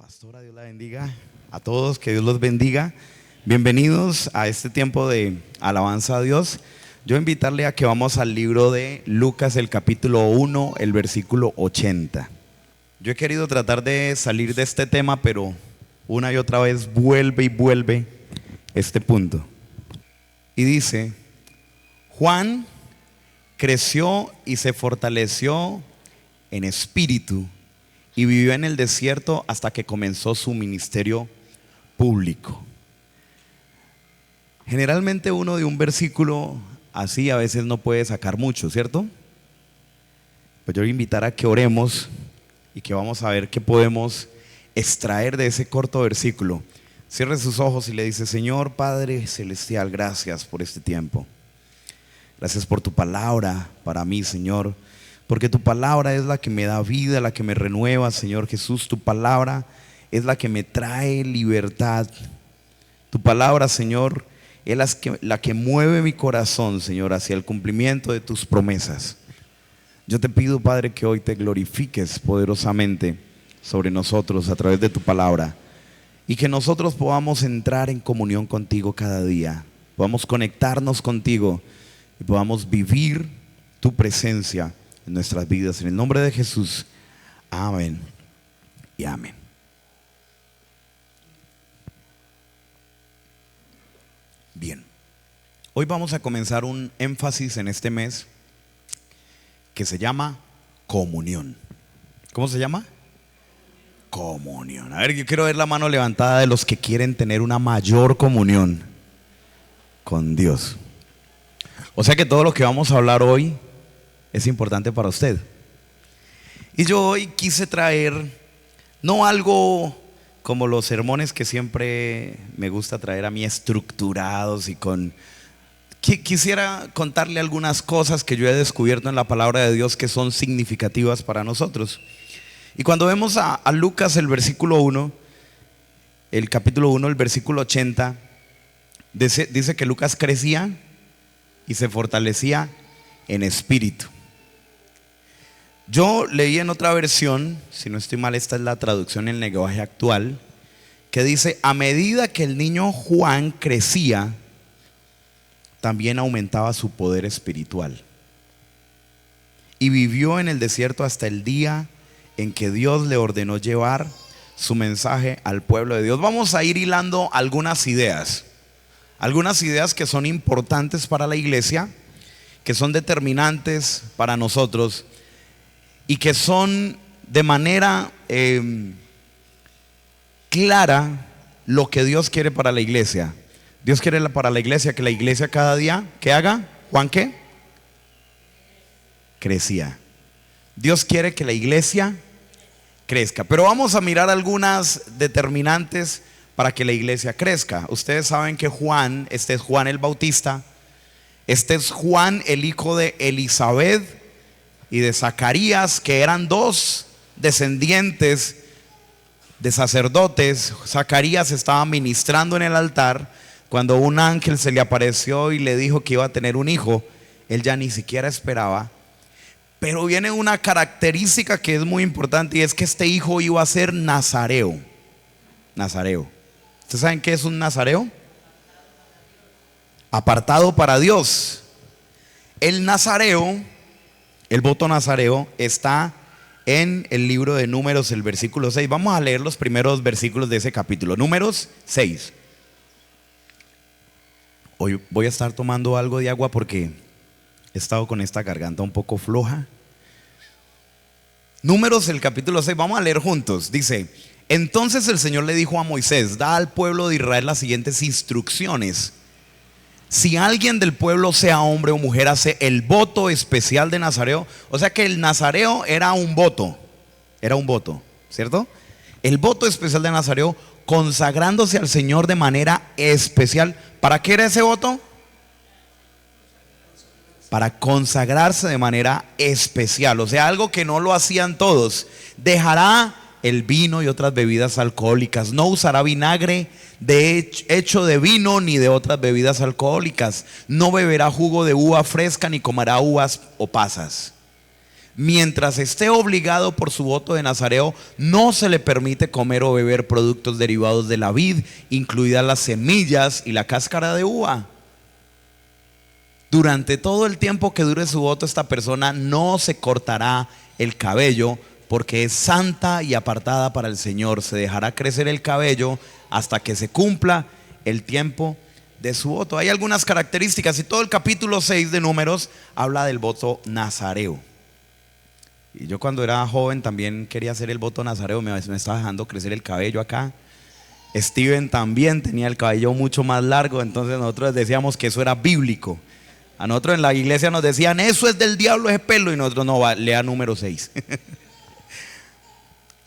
Pastora, Dios la bendiga a todos, que Dios los bendiga. Bienvenidos a este tiempo de alabanza a Dios. Yo invitarle a que vamos al libro de Lucas, el capítulo 1, el versículo 80. Yo he querido tratar de salir de este tema, pero una y otra vez vuelve y vuelve este punto. Y dice: Juan creció y se fortaleció en espíritu y vivió en el desierto hasta que comenzó su ministerio público. Generalmente uno de un versículo así a veces no puede sacar mucho, ¿cierto? Pues yo voy a invitar a que oremos y que vamos a ver qué podemos extraer de ese corto versículo. Cierre sus ojos y le dice: Señor Padre Celestial, gracias por este tiempo. Gracias por tu palabra para mí, Señor, porque tu palabra es la que me da vida, la que me renueva, Señor Jesús. Tu palabra es la que me trae libertad. Tu palabra, Señor, es la que mueve mi corazón, Señor, hacia el cumplimiento de tus promesas. Yo te pido, Padre, que hoy te glorifiques poderosamente sobre nosotros a través de tu palabra, y que nosotros podamos entrar en comunión contigo cada día, podamos conectarnos contigo y podamos vivir tu presencia en nuestras vidas. En el nombre de Jesús, amén y amén. Bien, hoy vamos a comenzar un énfasis en este mes que se llama comunión. ¿Cómo se llama? Comunión. A ver, yo quiero ver la mano levantada de los que quieren tener una mayor comunión con Dios. O sea que todo lo que vamos a hablar hoy es importante para usted. Y yo hoy quise traer no algo como los sermones que siempre me gusta traer a mí, estructurados y quisiera contarle algunas cosas que yo he descubierto en la palabra de Dios que son significativas para nosotros. Y cuando vemos a Lucas, el versículo 1, el capítulo 1, el versículo 80, dice que Lucas crecía y se fortalecía en espíritu. Yo leí en otra versión, si no estoy mal, esta es la traducción en el lenguaje actual, que dice: a medida que el niño Juan crecía, también aumentaba su poder espiritual, y vivió en el desierto hasta el día en que Dios le ordenó llevar su mensaje al pueblo de Dios. Vamos a ir hilando algunas ideas que son importantes para la iglesia, que son determinantes para nosotros y que son de manera clara lo que Dios quiere para la iglesia. Dios quiere para la iglesia que la iglesia cada día, ¿qué haga? ¿Juan qué? Crecía. Dios quiere que la iglesia crezca. Pero vamos a mirar algunas determinantes para que la iglesia crezca. Ustedes saben que Juan, este es Juan el Bautista, este es Juan el hijo de Elizabeth y de Zacarías, que eran dos descendientes de sacerdotes. Zacarías estaba ministrando en el altar cuando un ángel se le apareció y le dijo que iba a tener un hijo. Él ya ni siquiera esperaba. Pero viene una característica que es muy importante, y es que este hijo iba a ser nazareo. Nazareo. ¿Ustedes saben qué es un nazareo? Apartado para Dios. El nazareo, el voto nazareo, está en el libro de Números, el versículo 6. Vamos a leer los primeros versículos de ese capítulo. Números 6. Hoy voy a estar tomando algo de agua porque he estado con esta garganta un poco floja. Números, el capítulo 6, vamos a leer juntos. Dice: entonces el Señor le dijo a Moisés: da al pueblo de Israel las siguientes instrucciones. Si alguien del pueblo, sea hombre o mujer, hace el voto especial de nazareo. O sea que el nazareo era un voto, ¿cierto? El voto especial de nazareo, consagrándose al Señor de manera especial. ¿Para qué era ese voto? Para consagrarse de manera especial, o sea, algo que no lo hacían todos. Dejará el vino y otras bebidas alcohólicas, no usará vinagre hecho de vino ni de otras bebidas alcohólicas, no beberá jugo de uva fresca ni comerá uvas o pasas. Mientras esté obligado por su voto de nazareo, no se le permite comer o beber productos derivados de la vid, incluidas las semillas y la cáscara de uva. Durante todo el tiempo que dure su voto, esta persona no se cortará el cabello, porque es santa y apartada para el Señor. Se dejará crecer el cabello hasta que se cumpla el tiempo de su voto. Hay algunas características, y todo el capítulo 6 de Números habla del voto nazareo. Y yo cuando era joven también quería hacer el voto nazareo, me estaba dejando crecer el cabello acá. Steven también tenía el cabello mucho más largo, entonces nosotros decíamos que eso era bíblico. A nosotros en la iglesia nos decían, eso es del diablo ese pelo, y nosotros no, lea número 6.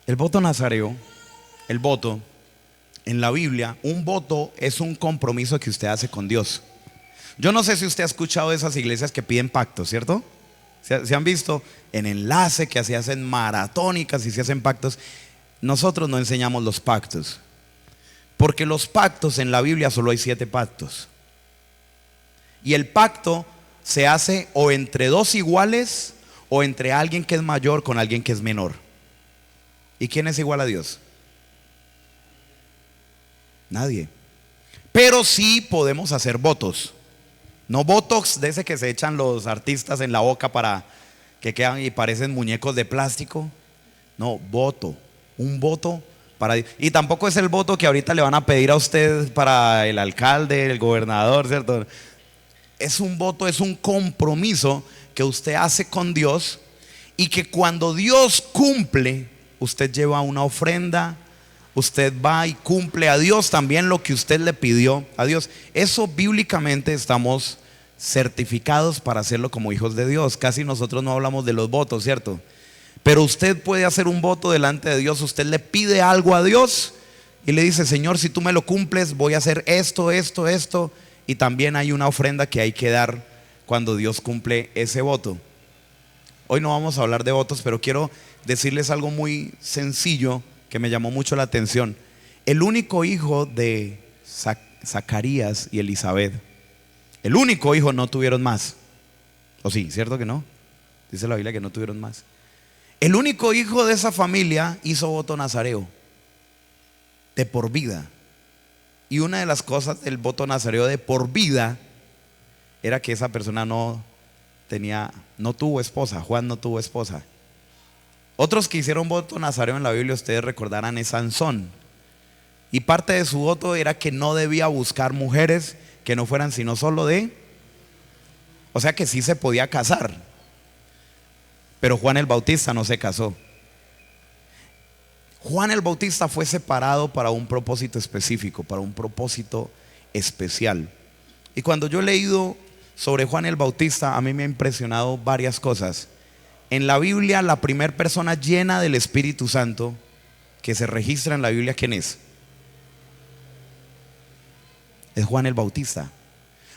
El voto nazareo, el voto, en la Biblia, un voto es un compromiso que usted hace con Dios. Yo no sé si usted ha escuchado de esas iglesias que piden pactos, ¿cierto? ¿Se han visto en Enlace que se hacen maratónicas y se hacen pactos? Nosotros no enseñamos los pactos, porque los pactos en la Biblia solo hay 7 pactos. Y el pacto se hace o entre dos iguales o entre alguien que es mayor con alguien que es menor. ¿Y quién es igual a Dios? Nadie. Pero sí podemos hacer votos. No botox de ese que se echan los artistas en la boca para que quedan y parecen muñecos de plástico. No, voto. Un voto para Dios. Y tampoco es el voto que ahorita le van a pedir a usted para el alcalde, el gobernador, ¿cierto? Es un voto, es un compromiso que usted hace con Dios, y que cuando Dios cumple, usted lleva una ofrenda, usted va y cumple a Dios también lo que usted le pidió a Dios. Eso bíblicamente estamos certificados para hacerlo como hijos de Dios. Casi nosotros no hablamos de los votos, ¿cierto? Pero usted puede hacer un voto delante de Dios. Usted le pide algo a Dios y le dice, Señor, si tú me lo cumples, voy a hacer esto, esto, esto. Y también hay una ofrenda que hay que dar cuando Dios cumple ese voto. Hoy no vamos a hablar de votos, pero quiero decirles algo muy sencillo que me llamó mucho la atención. El único hijo de Zacarías y Elizabeth, el único hijo, no tuvieron más. ¿O sí? ¿Cierto que no? Dice la Biblia que no tuvieron más. El único hijo de esa familia hizo voto nazareo de por vida. Y una de las cosas del voto nazareo de por vida era que esa persona no tuvo esposa. Juan no tuvo esposa. Otros que hicieron voto nazareo en la Biblia, ustedes recordarán, es Sansón. Y parte de su voto era que no debía buscar mujeres que no fueran sino solo o sea que sí se podía casar. Pero Juan el Bautista no se casó. Juan el Bautista fue separado para un propósito específico, para un propósito especial. Y cuando yo he leído sobre Juan el Bautista, a mí me ha impresionado varias cosas. En la Biblia, la primera persona llena del Espíritu Santo que se registra en la Biblia, ¿quién es? Es Juan el Bautista.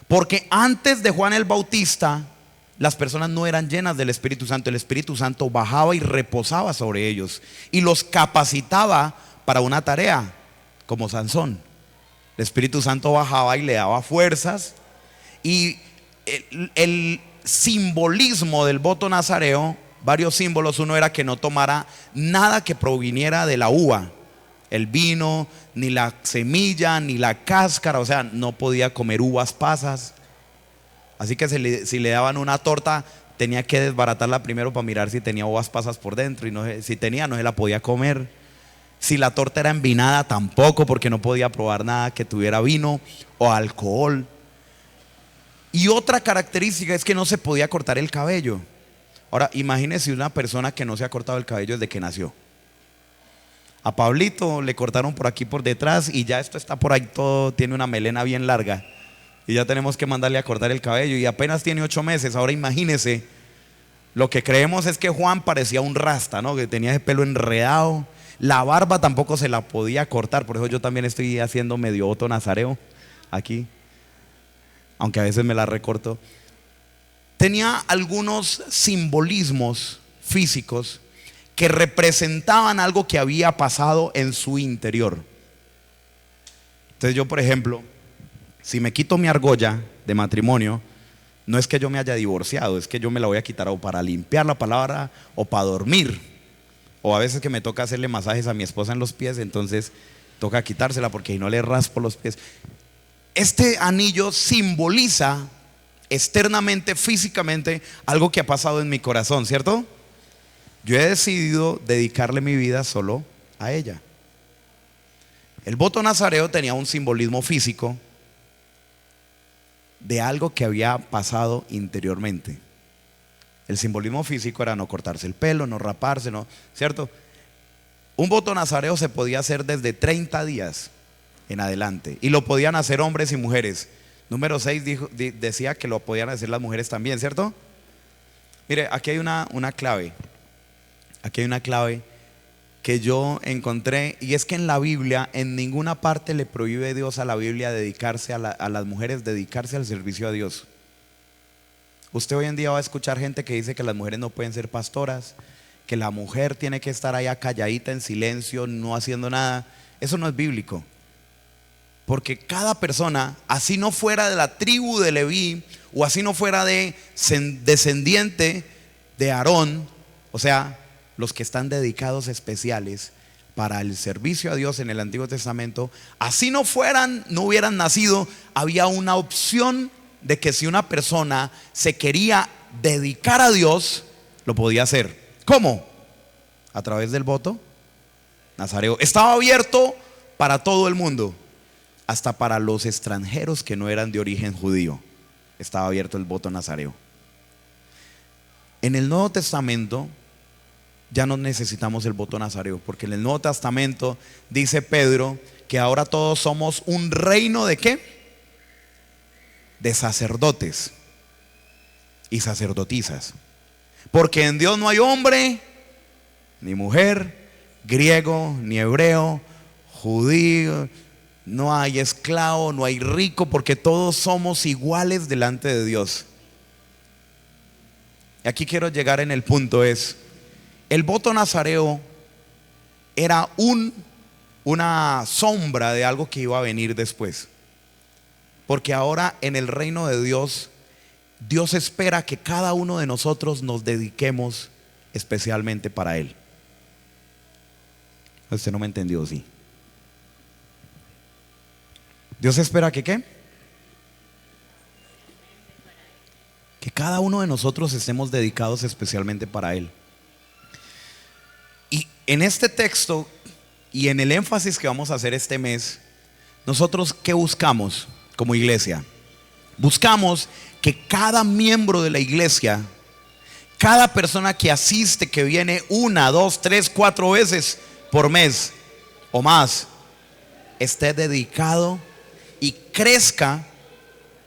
Porque antes de Juan el Bautista, las personas no eran llenas del Espíritu Santo. El Espíritu Santo bajaba y reposaba sobre ellos y los capacitaba para una tarea, como Sansón. El Espíritu Santo bajaba y le daba fuerzas. Y el simbolismo del voto nazareo, varios símbolos. Uno era que no tomara nada que proviniera de la uva, el vino, ni la semilla, ni la cáscara. O sea, no podía comer uvas pasas. Así que si le daban una torta, tenía que desbaratarla primero para mirar si tenía uvas pasas por dentro, y si tenía, no se la podía comer. Si la torta era envinada, tampoco, porque no podía probar nada que tuviera vino o alcohol. Y otra característica es que no se podía cortar el cabello. Ahora, imagínese una persona que no se ha cortado el cabello desde que nació. A Pablito le cortaron por aquí por detrás y ya esto está por ahí todo, tiene una melena bien larga. Y ya tenemos que mandarle a cortar el cabello y apenas tiene 8 meses. Ahora imagínese, lo que creemos es que Juan parecía un rasta, ¿no? Que tenía ese pelo enredado. La barba tampoco se la podía cortar. Por eso yo también estoy haciendo medio voto nazareo aquí, aunque a veces me la recorto. Tenía algunos simbolismos físicos que representaban algo que había pasado en su interior. Entonces yo, por ejemplo, si me quito mi argolla de matrimonio, No es que yo me haya divorciado, es que yo me la voy a quitar o para limpiar la palabra o para dormir. O a veces que me toca hacerle masajes a mi esposa en los pies, entonces toca quitársela porque si no le raspo los pies. Este anillo simboliza externamente, físicamente, algo que ha pasado en mi corazón, ¿cierto? Yo he decidido dedicarle mi vida solo a ella. El voto nazareo tenía un simbolismo físico de algo que había pasado interiormente. El simbolismo físico era no cortarse el pelo, no raparse, no, ¿cierto? Un voto nazareo se podía hacer desde 30 días en adelante y lo podían hacer hombres y mujeres. Número 6 decía que lo podían hacer las mujeres también, ¿cierto? Mire, aquí hay una clave. Aquí hay una clave que yo encontré, y es que en la Biblia en ninguna parte le prohíbe Dios a la Biblia dedicarse a las mujeres, dedicarse al servicio a Dios. Usted hoy en día va a escuchar gente que dice que las mujeres no pueden ser pastoras, que la mujer tiene que estar allá calladita en silencio, no haciendo nada. Eso no es bíblico, porque cada persona, así no fuera de la tribu de Leví o así no fuera de descendiente de Aarón, o sea, los que están dedicados especiales para el servicio a Dios en el Antiguo Testamento, así no hubieran nacido, había una opción de que si una persona se quería dedicar a Dios, lo podía hacer. ¿Cómo? A través del voto nazareo. Estaba abierto para todo el mundo, hasta para los extranjeros que no eran de origen judío. Estaba abierto el voto nazareo. En el Nuevo Testamento ya no necesitamos el voto nazareo, porque en el Nuevo Testamento dice Pedro que ahora todos somos un reino de ¿qué? De sacerdotes y sacerdotisas. Porque en Dios no hay hombre ni mujer, griego ni hebreo, judío, no hay esclavo, no hay rico, porque todos somos iguales delante de Dios. Y aquí quiero llegar en el punto es, el voto nazareo era una sombra de algo que iba a venir después. Porque ahora en el reino de Dios, Dios espera que cada uno de nosotros nos dediquemos especialmente para Él. Usted no me entendió, sí. Dios espera que ¿qué? Que cada uno de nosotros estemos dedicados especialmente para Él. Y en este texto y en el énfasis que vamos a hacer este mes, nosotros ¿qué buscamos como iglesia? Buscamos que cada miembro de la iglesia, cada persona que asiste, que viene 1, 2, 3, 4 veces por mes o más, esté dedicado y crezca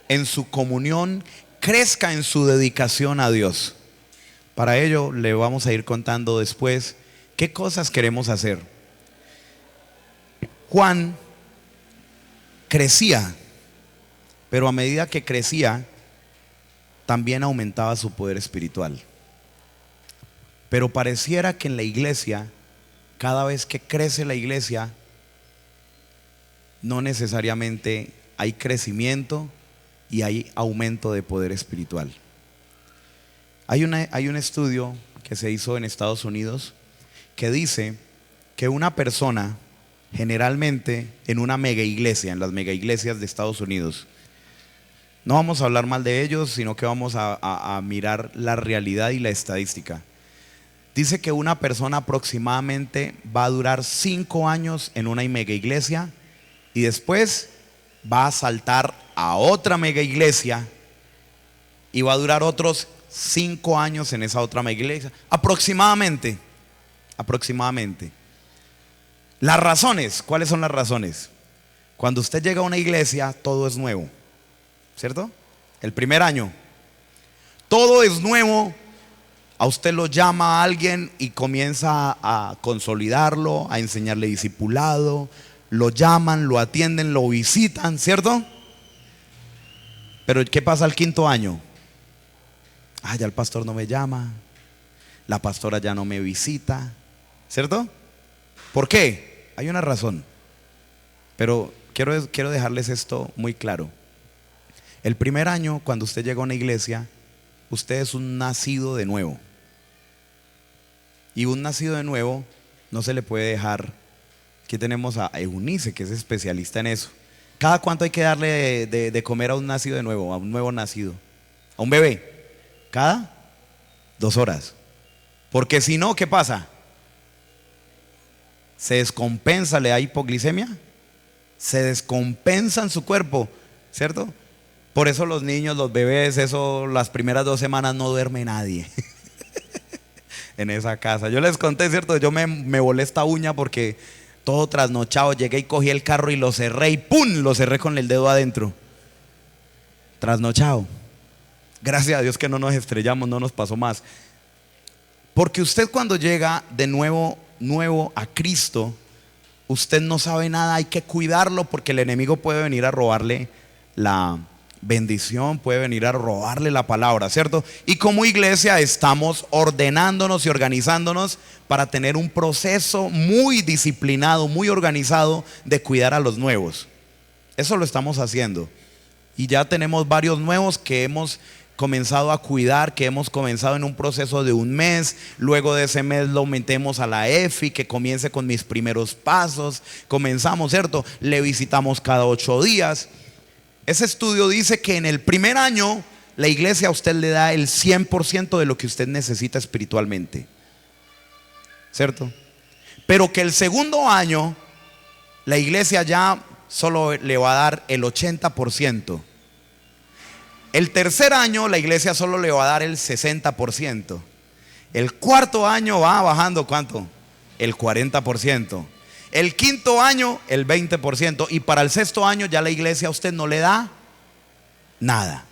en su comunión, crezca en su dedicación a Dios. Para ello le vamos a ir contando después qué cosas queremos hacer. Juan crecía, pero a medida que crecía también aumentaba su poder espiritual. Pero pareciera que en la iglesia, cada vez que crece la iglesia, no necesariamente hay crecimiento y hay aumento de poder espiritual. Hay un estudio que se hizo en Estados Unidos que dice que una persona, generalmente en una mega iglesia, en las mega iglesias de Estados Unidos, no vamos a hablar mal de ellos, sino que vamos a mirar la realidad y la estadística. Dice que una persona aproximadamente va a durar 5 años en una mega iglesia y después va a saltar a otra mega iglesia y va a durar otros 5 años en esa otra mega iglesia. Aproximadamente. Las razones, ¿cuáles son las razones? Cuando usted llega a una iglesia, todo es nuevo, ¿cierto? El primer año, todo es nuevo. A usted lo llama a alguien y comienza a consolidarlo, a enseñarle discipulado, lo llaman, lo atienden, lo visitan, ¿cierto? Pero ¿qué pasa al 5.º año? Ya el pastor no me llama, la pastora ya no me visita, ¿cierto? ¿Por qué? Hay una razón, pero quiero dejarles esto muy claro. El primer año, cuando usted llega a una iglesia, usted es un nacido de nuevo. Y un nacido de nuevo no se le puede dejar. Aquí tenemos a Eunice, que es especialista en eso. ¿Cada cuánto hay que darle de comer a un nacido de nuevo, a un nuevo nacido? A un bebé. ¿Cada 2 horas? Porque si no, ¿qué pasa? Se descompensa, le da hipoglicemia. Se descompensa en su cuerpo, ¿cierto? Por eso los niños, los bebés, eso las primeras 2 semanas no duerme nadie en esa casa. Yo les conté, ¿cierto? Yo me volé esta uña porque todo trasnochado, llegué y cogí el carro y lo cerré y ¡pum! Lo cerré con el dedo adentro. Trasnochado. Gracias a Dios que no nos estrellamos, no nos pasó más. Porque usted cuando llega de nuevo a Cristo, usted no sabe nada, hay que cuidarlo porque el enemigo puede venir a robarle la bendición, puede venir a robarle la palabra, ¿cierto? Y como iglesia estamos ordenándonos y organizándonos para tener un proceso muy disciplinado, muy organizado de cuidar a los nuevos. Eso lo estamos haciendo. Y ya tenemos varios nuevos que hemos comenzado a cuidar, que hemos comenzado en un proceso de 1 mes. Luego de ese mes lo metemos a la EFI, que comience con mis primeros pasos. Comenzamos, ¿cierto? Le visitamos cada 8 días. Ese estudio dice que en el primer año la iglesia a usted le da el 100% de lo que usted necesita espiritualmente, ¿cierto? Pero que el segundo año la iglesia ya solo le va a dar el 80%. El tercer año la iglesia solo le va a dar el 60%. El cuarto año va bajando, ¿cuánto? El 40%. El quinto año el 20%. Y para el sexto año ya la iglesia a usted no le da nada.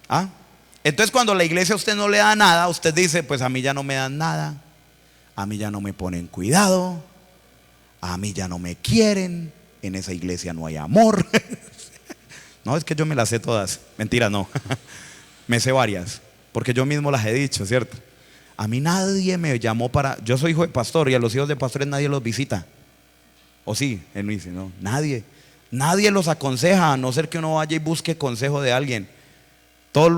¿Ah? Entonces cuando la iglesia a usted no le da nada, usted dice, pues a mí ya no me dan nada, a mí ya no me ponen cuidado, a mí ya no me quieren, en esa iglesia no hay amor. No, es que yo me las sé todas. Mentira, no. Me sé varias, porque yo mismo las he dicho, ¿cierto? A mí nadie me llamó para... Yo soy hijo de pastor y a los hijos de pastores nadie los visita. ¿O sí? Él me dice, no, nadie. Nadie los aconseja, a no ser que uno vaya y busque consejo de alguien.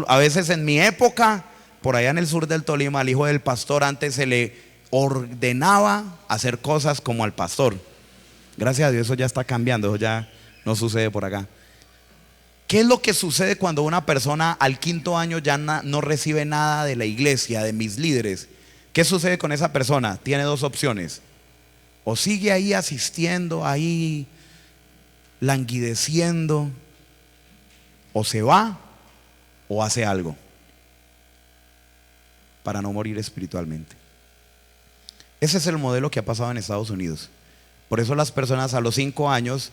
A veces en mi época, por allá en el sur del Tolima, al hijo del pastor antes se le ordenaba hacer cosas como al pastor. Gracias a Dios eso ya está cambiando, eso ya no sucede por acá. ¿Qué es lo que sucede cuando una persona al quinto año ya no recibe nada de la iglesia, de mis líderes? ¿Qué sucede con esa persona? Tiene 2 opciones. O sigue ahí asistiendo, ahí languideciendo, o se va o hace algo para no morir espiritualmente. Ese es el modelo que ha pasado en Estados Unidos. Por eso las personas a los 5 años,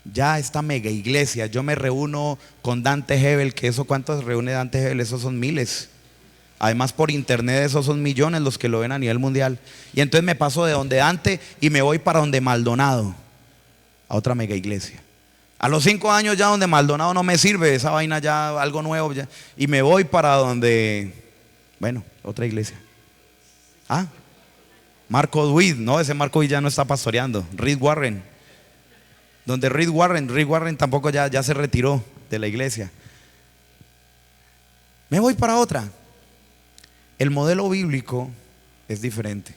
ya esta mega iglesia, yo me reúno con Dante Hebel, que eso, ¿cuántos reúne Dante Hebel? Esos son miles. Además por internet esos son millones los que lo ven a nivel mundial. Y entonces me paso de donde Dante y me voy para donde Maldonado, a otra mega iglesia. A los 5 años ya donde Maldonado no me sirve, esa vaina ya algo nuevo ya, y me voy para donde, bueno, otra iglesia. Ah, Marco Duid, no, ese Marco Duid ya no está pastoreando. Reed Warren, donde Reed Warren tampoco ya se retiró de la iglesia. Me voy para otra. El modelo bíblico es diferente.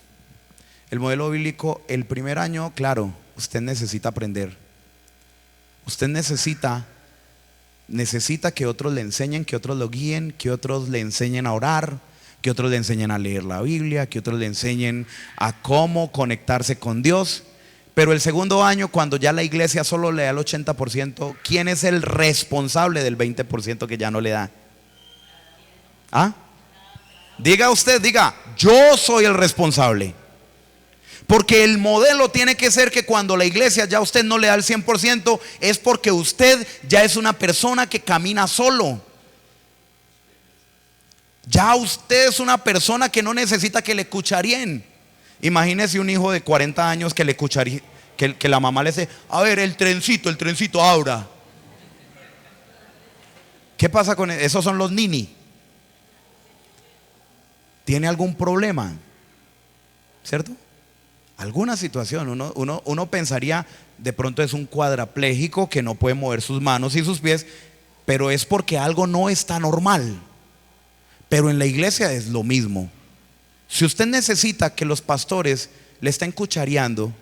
El modelo bíblico, el primer año, claro, usted necesita aprender. Usted necesita que otros le enseñen, que otros lo guíen, que otros le enseñen a orar, que otros le enseñen a leer la Biblia, que otros le enseñen a cómo conectarse con Dios. Pero el segundo año, cuando ya la iglesia solo le da el 80%, ¿quién es el responsable del 20% que ya no le da? ¿Ah? Diga usted, diga, yo soy el responsable. Porque el modelo tiene que ser que cuando la iglesia ya a usted no le da el 100%, es porque usted ya es una persona que camina solo. Ya usted es una persona que no necesita que le cucharien. Imagínese un hijo de 40 años que le cucharía, que la mamá le dice, a ver, el trencito, ahora. ¿Qué pasa con esos? Son los nini. ¿Tiene algún problema? ¿Cierto? Alguna situación, uno pensaría, de pronto es un cuadrapléjico que no puede mover sus manos y sus pies. pero es porque algo no está normal. Pero en la iglesia es lo mismo. Si usted necesita que los pastores le estén cuchareando,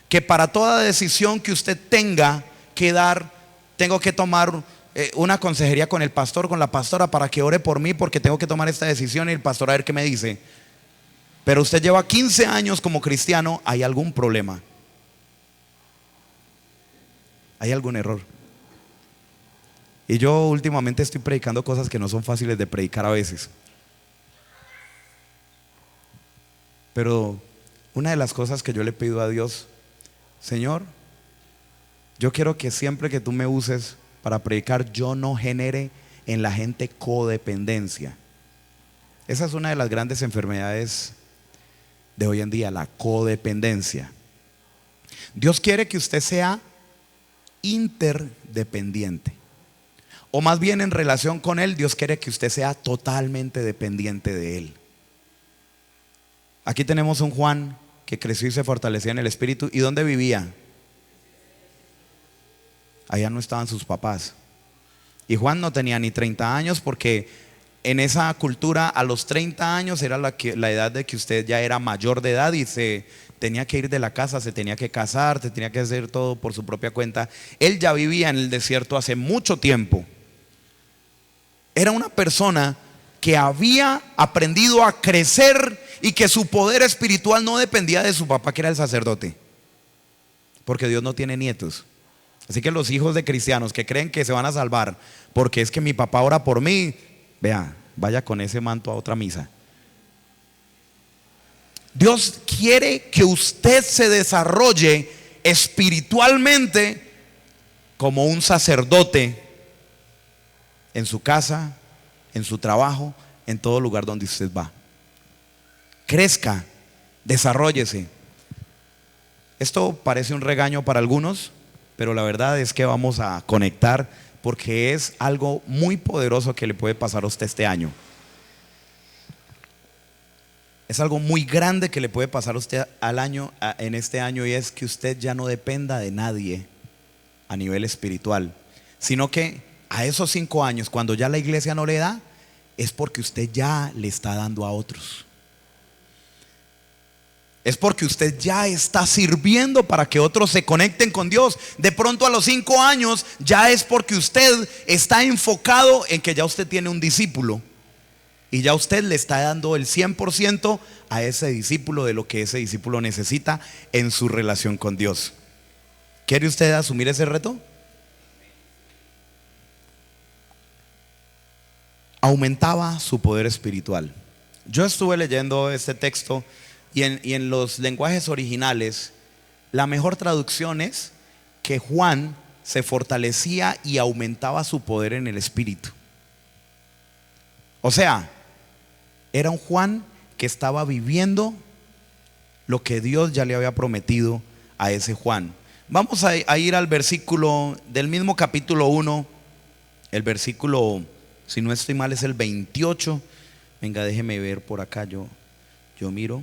que para toda decisión que usted tenga que dar, tengo que tomar una consejería con el pastor, con la pastora, para que ore por mí porque tengo que tomar esta decisión y el pastor a ver qué me dice. Pero usted lleva 15 años como cristiano, hay algún problema, hay algún error. Y yo últimamente estoy predicando cosas que no son fáciles de predicar a veces. Pero una de las cosas que yo le pido a Dios: Señor, yo quiero que siempre que tú me uses para predicar, yo no genere en la gente codependencia. Esa es una de las grandes enfermedades de hoy en día, la codependencia. Dios quiere que usted sea interdependiente, o más bien en relación con Él, Dios quiere que usted sea totalmente dependiente de Él. Aquí tenemos un Juan que creció y se fortalecía en el Espíritu. ¿Y dónde vivía? Allá no estaban sus papás. Y Juan no tenía ni 30 años, porque en esa cultura a los 30 años era la edad de que usted ya era mayor de edad y se tenía que ir de la casa, se tenía que casar, se tenía que hacer todo por su propia cuenta. Él ya vivía en el desierto hace mucho tiempo. Era una persona que había aprendido a crecer y que su poder espiritual no dependía de su papá, que era el sacerdote, porque Dios no tiene nietos. Así que los hijos de cristianos que creen que se van a salvar porque es que mi papá ora por mí, vea, vaya con ese manto a otra misa. Dios quiere que usted se desarrolle espiritualmente como un sacerdote en su casa, en su trabajo, en todo lugar donde usted va. Crezca, desarróllese. Esto parece un regaño para algunos, pero la verdad es que vamos a conectar, porque es algo muy poderoso que le puede pasar a usted este año. Es algo muy grande que le puede pasar a usted en este año, y es que usted ya no dependa de nadie a nivel espiritual, sino que a esos 5 años, cuando ya la iglesia no le da, es porque usted ya le está dando a otros. Es porque usted ya está sirviendo para que otros se conecten con Dios. De pronto a los 5 años ya es porque usted está enfocado en que ya usted tiene un discípulo y ya usted le está dando el 100% a ese discípulo de lo que ese discípulo necesita en su relación con Dios. ¿Quiere usted asumir ese reto? Aumentaba su poder espiritual. Yo estuve leyendo este texto y en los lenguajes originales, la mejor traducción es que Juan se fortalecía y aumentaba su poder en el Espíritu. O sea, era un Juan que estaba viviendo lo que Dios ya le había prometido a ese Juan. Vamos a ir al versículo del mismo capítulo 1, el versículo, si no estoy mal, es el 28. Venga, déjeme ver por acá, yo miro.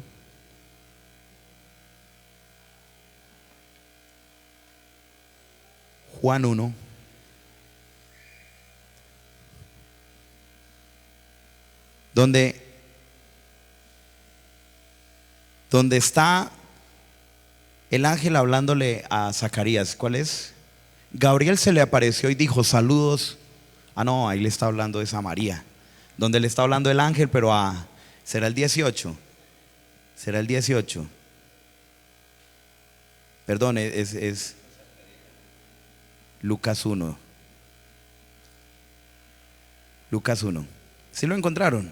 Juan 1. Donde está el ángel hablándole a Zacarías. ¿Cuál es? Gabriel se le apareció y dijo: saludos. Ah, no, ahí le está hablando esa María. Donde le está hablando el ángel, pero será el 18. Será el 18. Perdón, es Lucas 1. Lucas 1. ¿Sí lo encontraron?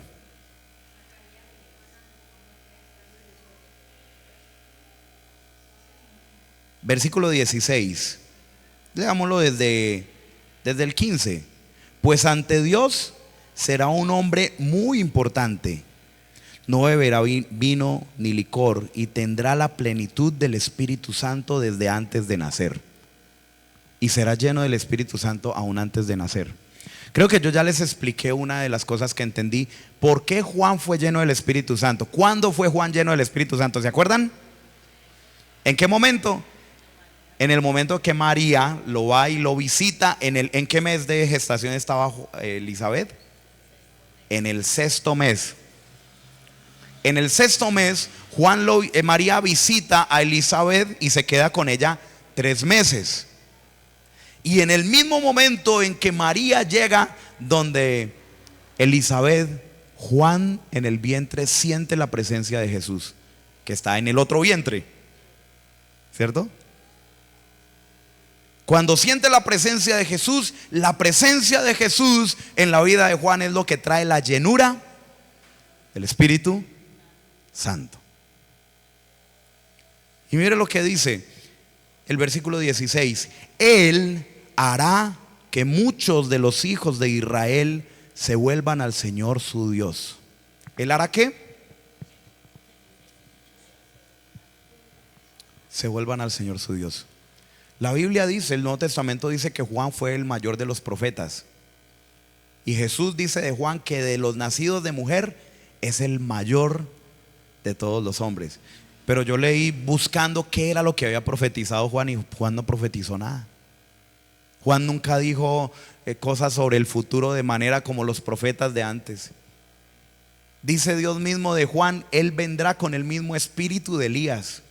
Versículo 16. Leámoslo desde el 15. Pues ante Dios será un hombre muy importante. No beberá vino ni licor, y tendrá la plenitud del Espíritu Santo desde antes de nacer. Y será lleno del Espíritu Santo aún antes de nacer. Creo que yo ya les expliqué una de las cosas que entendí. ¿Por qué Juan fue lleno del Espíritu Santo? ¿Cuándo fue Juan lleno del Espíritu Santo? ¿Se acuerdan? ¿En qué momento? En el momento que María lo va y lo visita, ¿en qué mes de gestación estaba Elizabeth? En el sexto mes. En el sexto mes, María visita a Elizabeth y se queda con ella 3 meses. Y en el mismo momento en que María llega donde Elizabeth, Juan en el vientre siente la presencia de Jesús, que está en el otro vientre, ¿cierto? Cuando siente la presencia de Jesús, la presencia de Jesús en la vida de Juan es lo que trae la llenura del Espíritu Santo. Y mire lo que dice el versículo 16: Él hará que muchos de los hijos de Israel se vuelvan al Señor su Dios. ¿Él hará qué? Se vuelvan al Señor su Dios. La Biblia dice, el Nuevo Testamento dice que Juan fue el mayor de los profetas. Y Jesús dice de Juan que de los nacidos de mujer es el mayor de todos los hombres. Pero yo leí buscando qué era lo que había profetizado Juan, y Juan no profetizó nada. Juan nunca dijo cosas sobre el futuro de manera como los profetas de antes. Dice Dios mismo de Juan, él vendrá con el mismo espíritu de Elías.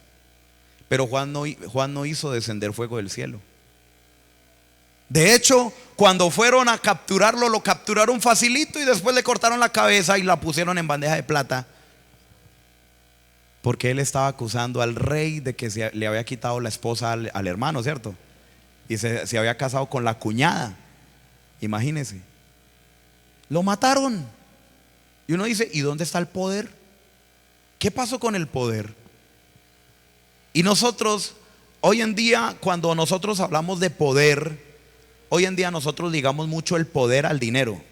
Pero Juan no hizo descender fuego del cielo. De hecho, cuando fueron a capturarlo, lo capturaron facilito y después le cortaron la cabeza y la pusieron en bandeja de plata. Porque él estaba acusando al rey de que le había quitado la esposa al hermano, ¿cierto? Y se había casado con la cuñada. Imagínense. Lo mataron. Y uno dice, ¿y dónde está el poder? ¿Qué pasó con el poder? Y nosotros, hoy en día, cuando nosotros hablamos de poder, hoy en día nosotros ligamos mucho el poder al dinero.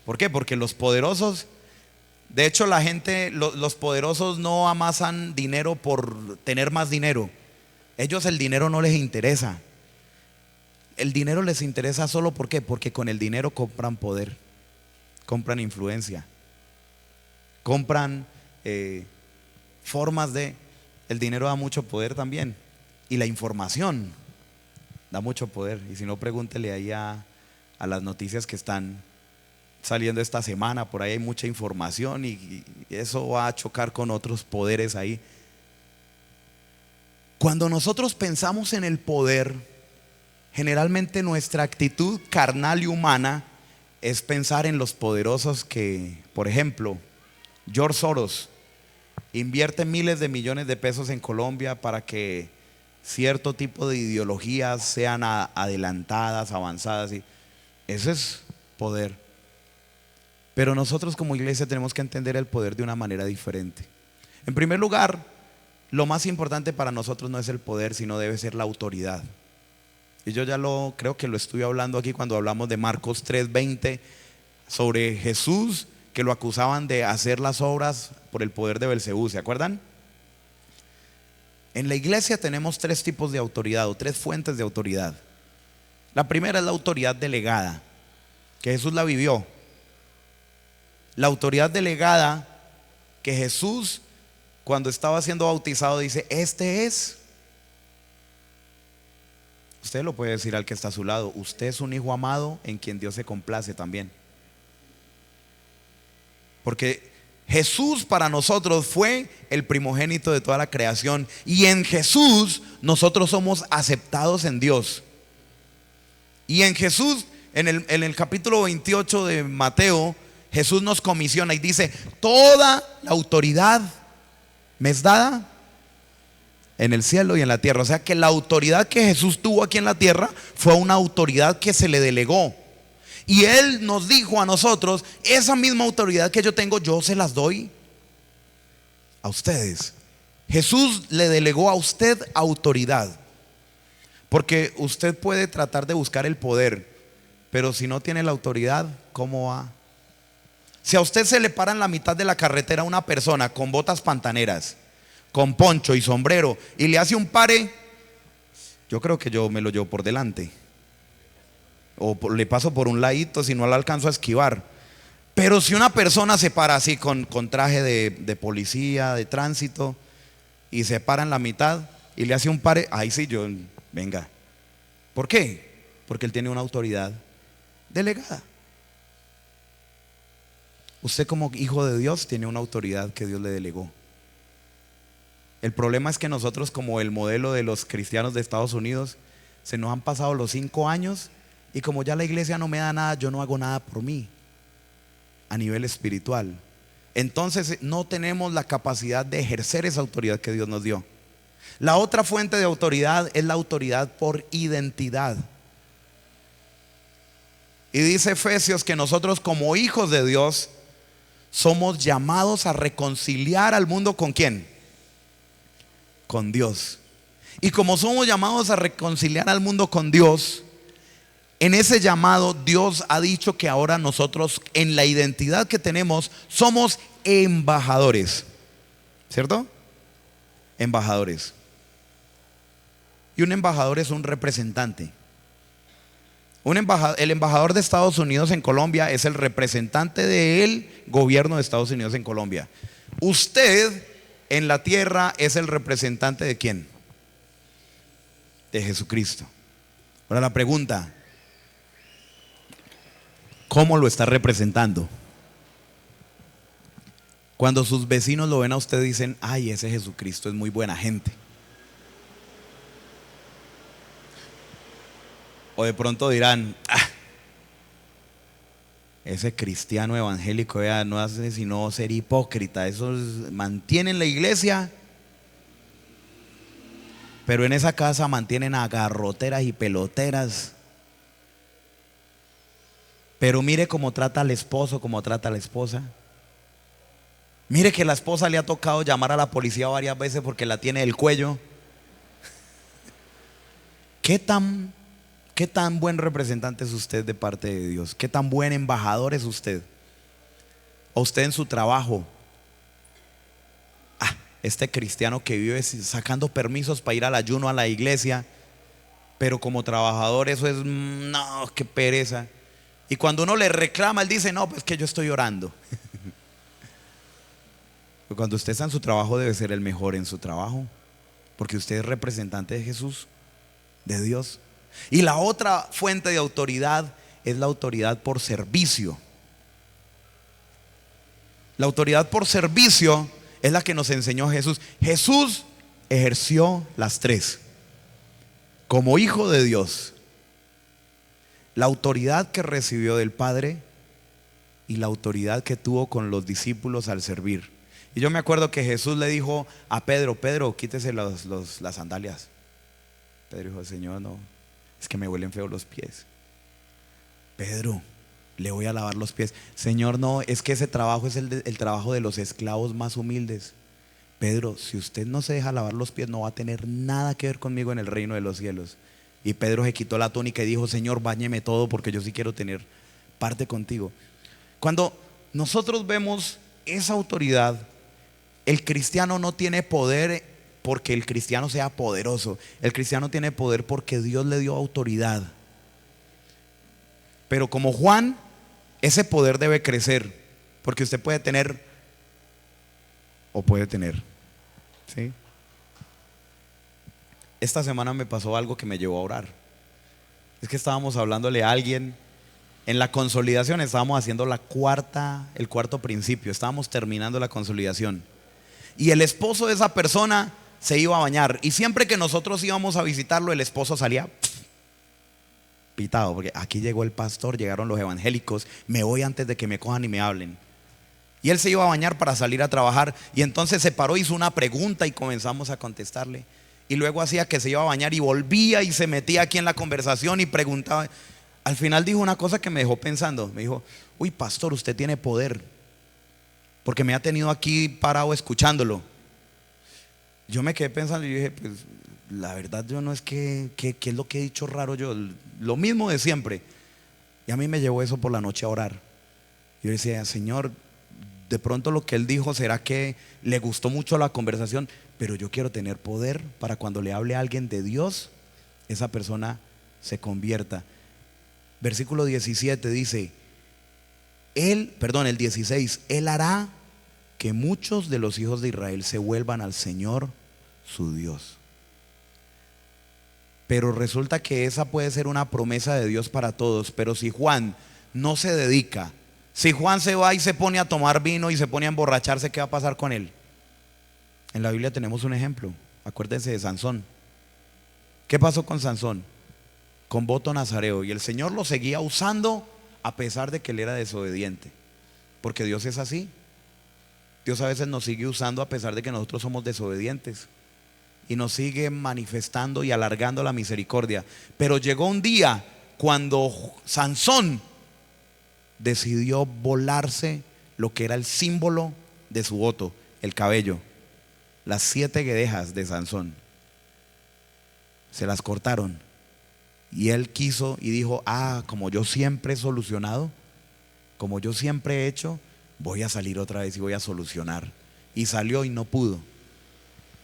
¿Por qué? Porque los poderosos, de hecho la gente, los poderosos no amasan dinero por tener más dinero. Ellos el dinero no les interesa. El dinero les interesa solo ¿por qué? Porque con el dinero compran poder, compran influencia, compran formas de... El dinero da mucho poder también. Y la información da mucho poder. Y si no, pregúntele ahí a las noticias que están saliendo esta semana. Por ahí hay mucha información y eso va a chocar con otros poderes ahí. Cuando nosotros pensamos en el poder, generalmente nuestra actitud carnal y humana es pensar en los poderosos que, por ejemplo, George Soros invierte miles de millones de pesos en Colombia para que cierto tipo de ideologías sean adelantadas, avanzadas. Y eso es poder. Pero nosotros como iglesia tenemos que entender el poder de una manera diferente. En primer lugar, lo más importante para nosotros no es el poder, sino debe ser la autoridad. Y yo ya creo que lo estuve hablando aquí cuando hablamos de Marcos 3:20 sobre Jesús, que lo acusaban de hacer las obras por el poder de Belcebú, ¿se acuerdan? En la iglesia tenemos 3 tipos de autoridad o 3 fuentes de autoridad. La primera es la autoridad delegada, que Jesús la vivió. La autoridad delegada que Jesús, cuando estaba siendo bautizado, dice: este es. Usted lo puede decir al que está a su lado: usted es un hijo amado en quien Dios se complace también. Porque Jesús para nosotros fue el primogénito de toda la creación, y en Jesús nosotros somos aceptados en Dios. Y en Jesús, en el capítulo 28 de Mateo, Jesús nos comisiona y dice: toda la autoridad me es dada en el cielo y en la tierra. O sea que la autoridad que Jesús tuvo aquí en la tierra fue una autoridad que se le delegó. Y Él nos dijo a nosotros: esa misma autoridad que yo tengo, yo se las doy a ustedes. Jesús le delegó a usted autoridad. Porque usted puede tratar de buscar el poder, pero si no tiene la autoridad, ¿cómo va? Si a usted se le para en la mitad de la carretera una persona con botas pantaneras, con poncho y sombrero, y le hace un pare, yo creo que yo me lo llevo por delante, o le paso por un ladito si no la alcanzo a esquivar. Pero si una persona se para así con traje de policía, de tránsito, y se para en la mitad y le hace un pare, ahí sí yo venga. ¿Por qué? Porque Él tiene una autoridad delegada. Usted como hijo de Dios tiene una autoridad que Dios le delegó. El problema es que nosotros, como el modelo de los cristianos de Estados Unidos, se nos han pasado los 5 años y como ya la iglesia no me da nada, yo no hago nada por mí a nivel espiritual. Entonces no tenemos la capacidad de ejercer esa autoridad que Dios nos dio. La otra fuente de autoridad es la autoridad por identidad. Y dice Efesios que nosotros como hijos de Dios somos llamados a reconciliar al mundo ¿con quién? Con Dios. Y como somos llamados a reconciliar al mundo con Dios, en ese llamado Dios ha dicho que ahora nosotros en la identidad que tenemos somos embajadores. ¿Cierto? Embajadores. Y un embajador es un representante. El embajador de Estados Unidos en Colombia es el representante del gobierno de Estados Unidos en Colombia. Usted en la tierra es el representante ¿de quién? De Jesucristo. Ahora la pregunta, ¿cómo lo está representando? Cuando sus vecinos lo ven a usted dicen, ay, ese Jesucristo es muy buena gente. O de pronto dirán, ese cristiano evangélico no hace sino ser hipócrita. Esos mantienen la iglesia, pero en esa casa mantienen a garroteras y peloteras. Pero mire cómo trata al esposo, cómo trata a la esposa. Mire que la esposa le ha tocado llamar a la policía varias veces porque la tiene del cuello. ¿Qué tan buen representante es usted de parte de Dios? ¿Qué tan buen embajador es usted? O usted en su trabajo, este cristiano que vive sacando permisos para ir al ayuno a la iglesia, pero como trabajador eso es, no, qué pereza. Y cuando uno le reclama, él dice, no, pues que yo estoy orando. Cuando usted está en su trabajo debe ser el mejor en su trabajo, porque usted es representante de Jesús, de Dios. Y la otra fuente de autoridad es la autoridad por servicio. La autoridad por servicio es la que nos enseñó Jesús. Jesús ejerció las tres. Como hijo de Dios, la autoridad que recibió del Padre y la autoridad que tuvo con los discípulos al servir. Y yo me acuerdo que Jesús le dijo a Pedro, Pedro, quítese las sandalias. Pedro dijo, Señor, no, es que me huelen feos los pies. Pedro, le voy a lavar los pies. Señor, no, es que ese trabajo es el trabajo de los esclavos más humildes. Pedro, si usted no se deja lavar los pies, no va a tener nada que ver conmigo en el reino de los cielos. Y Pedro se quitó la túnica y dijo, Señor, báñeme todo porque yo sí quiero tener parte contigo. Cuando nosotros vemos esa autoridad, el cristiano no tiene poder porque el cristiano sea poderoso. El cristiano tiene poder porque Dios le dio autoridad. Pero como Juan, ese poder debe crecer, porque usted puede tener o puede tener, ¿sí? Esta semana me pasó algo que me llevó a orar. Es que estábamos hablándole a alguien en la consolidación, estábamos haciendo el cuarto principio, estábamos terminando la consolidación. Y el esposo de esa persona se iba a bañar. Y siempre que nosotros íbamos a visitarlo, el esposo salía pitado, porque aquí llegó el pastor, llegaron los evangélicos, me voy antes de que me cojan y me hablen. Y él se iba a bañar para salir a trabajar. Y entonces se paró, hizo una pregunta y comenzamos a contestarle. Y luego hacía que se iba a bañar y volvía y se metía aquí en la conversación y preguntaba. Al final dijo una cosa que me dejó pensando. Me dijo, uy pastor, usted tiene poder, porque me ha tenido aquí parado escuchándolo. Yo me quedé pensando y dije, pues la verdad yo no es ¿qué es lo que he dicho raro yo? Lo mismo de siempre. Y a mí me llevó eso por la noche a orar. Yo decía, Señor, de pronto lo que él dijo será que le gustó mucho la conversación, pero yo quiero tener poder para cuando le hable a alguien de Dios, esa persona se convierta. Versículo 17 dice, el 16, Él hará que muchos de los hijos de Israel se vuelvan al Señor su Dios. Pero resulta que esa puede ser una promesa de Dios para todos. Pero si Juan no se dedica, si Juan se va y se pone a tomar vino y se pone a emborracharse, ¿qué va a pasar con él? En la Biblia tenemos un ejemplo. Acuérdense de Sansón. ¿Qué pasó con Sansón? Con voto nazareo. Y el Señor lo seguía usando a pesar de que él era desobediente. Porque Dios es así. Dios a veces nos sigue usando a pesar de que nosotros somos desobedientes. Y nos sigue manifestando y alargando la misericordia. Pero llegó un día cuando Sansón decidió volarse lo que era el símbolo de su voto, el cabello. Las 7 guedejas de Sansón se las cortaron. Y él quiso y dijo: como yo siempre he solucionado, como yo siempre he hecho, voy a salir otra vez y voy a solucionar. Y salió y no pudo,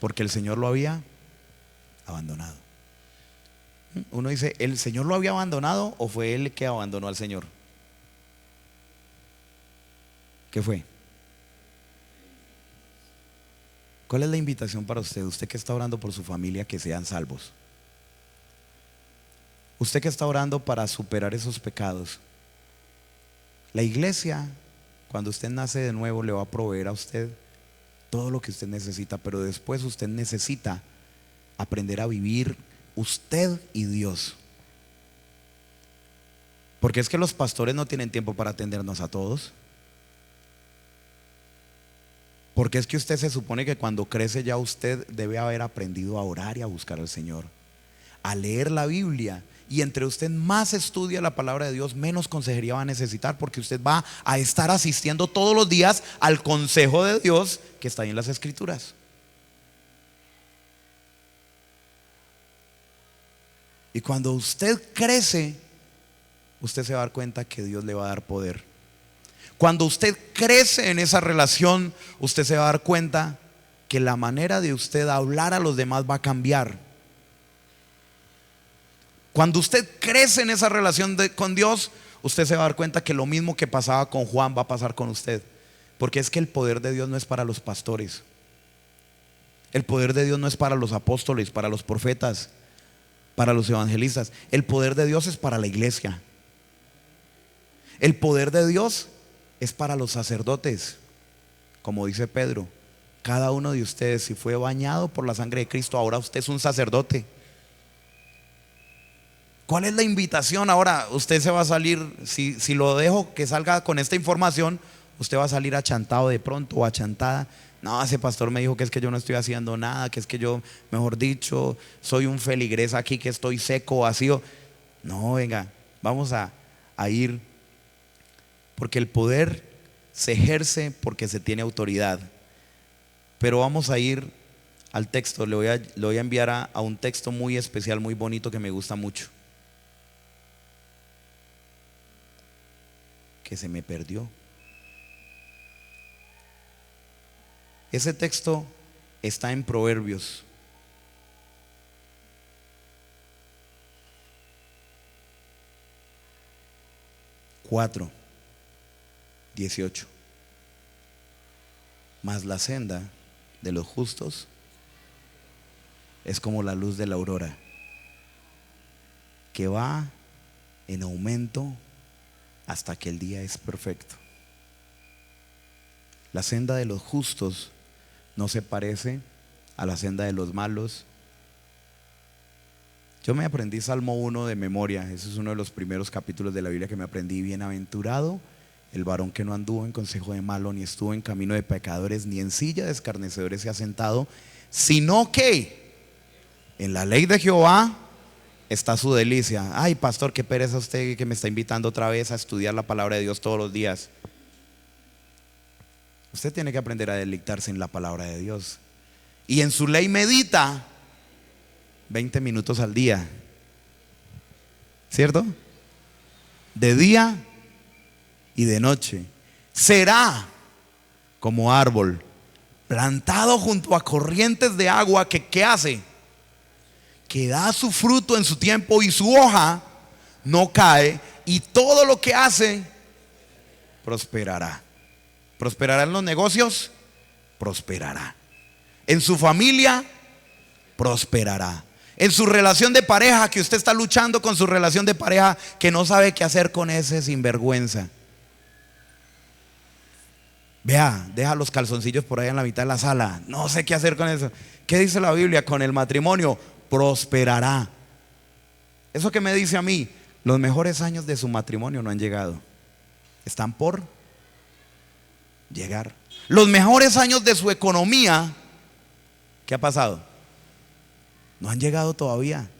porque el Señor lo había abandonado. Uno dice: ¿el Señor lo había abandonado o fue él que abandonó al Señor? ¿Qué fue? ¿Cuál es la invitación para usted? Usted que está orando por su familia, que sean salvos. Usted que está orando para superar esos pecados. La iglesia, cuando usted nace de nuevo, le va a proveer a usted todo lo que usted necesita, pero después usted necesita aprender a vivir usted y Dios. Porque es que los pastores no tienen tiempo para atendernos a todos. Porque es que usted se supone que cuando crece ya usted debe haber aprendido a orar y a buscar al Señor, a leer la Biblia. Y entre usted más estudia la palabra de Dios, menos consejería va a necesitar, porque usted va a estar asistiendo todos los días al consejo de Dios que está ahí en las Escrituras. Y cuando usted crece, usted se va a dar cuenta que Dios le va a dar poder. Cuando usted crece en esa relación, usted se va a dar cuenta que la manera de usted hablar a los demás va a cambiar. Cuando usted crece en esa relación con Dios, usted se va a dar cuenta que lo mismo que pasaba con Juan va a pasar con usted. Porque es que el poder de Dios no es para los pastores. El poder de Dios no es para los apóstoles, para los profetas, para los evangelistas. El poder de Dios es para la iglesia. El poder de Dios es para los sacerdotes. Como dice Pedro: cada uno de ustedes, si fue bañado por la sangre de Cristo, ahora usted es un sacerdote. ¿Cuál es la invitación? Ahora usted se va a salir, si lo dejo que salga con esta información, usted va a salir achantado de pronto o achantada. No, ese pastor me dijo que es que yo no estoy haciendo nada, que es que yo, mejor dicho, soy un feligrés aquí, que estoy seco, vacío. No, venga, vamos a ir, porque el poder se ejerce porque se tiene autoridad. Pero vamos a ir al texto. Le voy a enviar a un texto muy especial, muy bonito, que me gusta mucho, que se me perdió. Ese texto está en Proverbios. Cuatro 18. Mas la senda de los justos es como la luz de la aurora, que va en aumento hasta que el día es perfecto. La senda de los justos no se parece a la senda de los malos. Yo me aprendí Salmo 1 de memoria. Ese es uno de los primeros capítulos de la Biblia que me aprendí. Bienaventurado el varón que no anduvo en consejo de malo, ni estuvo en camino de pecadores, ni en silla de escarnecedores se ha sentado, sino que en la ley de Jehová está su delicia. Ay, pastor, qué pereza usted que me está invitando otra vez a estudiar la palabra de Dios todos los días. Usted tiene que aprender a deleitarse en la palabra de Dios. Y en su ley medita 20 minutos al día, ¿cierto? De día y de noche. Será como árbol plantado junto a corrientes de agua que ¿qué hace? Que da su fruto en su tiempo y su hoja no cae, y todo lo que hace prosperará. ¿Prosperará en los negocios? Prosperará. En su familia prosperará. en su relación de pareja, que usted está luchando con su relación de pareja, que no sabe qué hacer con ese sinvergüenza. Vea, deja los calzoncillos por ahí en la mitad de la sala. No sé qué hacer con eso. ¿Qué dice la Biblia? Con el matrimonio prosperará. ¿Eso qué me dice a mí? Los mejores años de su matrimonio no han llegado. Están por llegar. Los mejores años de su economía, ¿qué ha pasado? No han llegado todavía.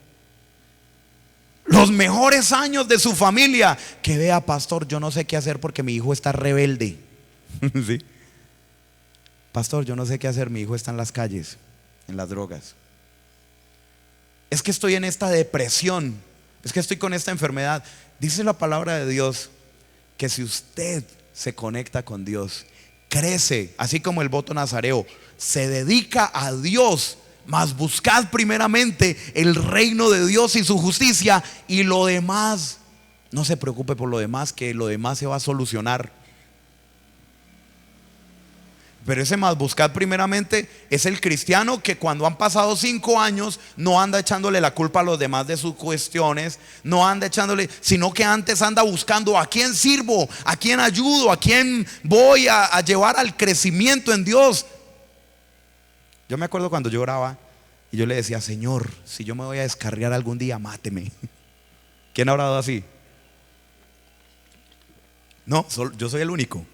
Los mejores años de su familia, que vea, pastor, yo no sé qué hacer porque mi hijo está rebelde. ¿Sí? Pastor, yo no sé qué hacer, mi hijo está en las calles, en las drogas. Es que estoy en esta depresión, es que estoy con esta enfermedad. Dice la palabra de Dios que si usted se conecta con Dios, crece, así como el voto nazareo, se dedica a Dios, mas buscad primeramente el reino de Dios y su justicia, y lo demás, no se preocupe por lo demás, que lo demás se va a solucionar. Pero ese más buscad primeramente es el cristiano que cuando han pasado 5 años no anda echándole la culpa a los demás de sus cuestiones, no anda echándole, sino que antes anda buscando a quién sirvo, a quién ayudo, a quién voy a llevar al crecimiento en Dios. Yo me acuerdo cuando yo oraba y yo le decía: Señor, si yo me voy a descarriar algún día, máteme. ¿Quién ha orado así? No, yo soy el único.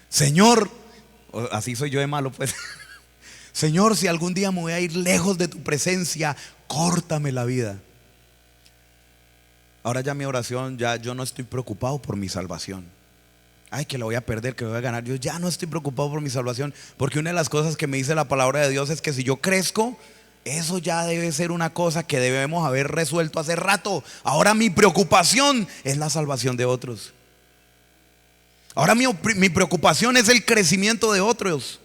Señor, así soy yo de malo, pues. Señor, si algún día me voy a ir lejos de tu presencia, córtame la vida. Ahora ya mi oración, ya yo no estoy preocupado por mi salvación. Ay, que la voy a perder, que me voy a ganar. Yo ya no estoy preocupado por mi salvación, porque una de las cosas que me dice la palabra de Dios es que si yo crezco, eso ya debe ser una cosa que debemos haber resuelto hace rato. Ahora mi preocupación es la salvación de otros. Ahora mi preocupación es el crecimiento de otros.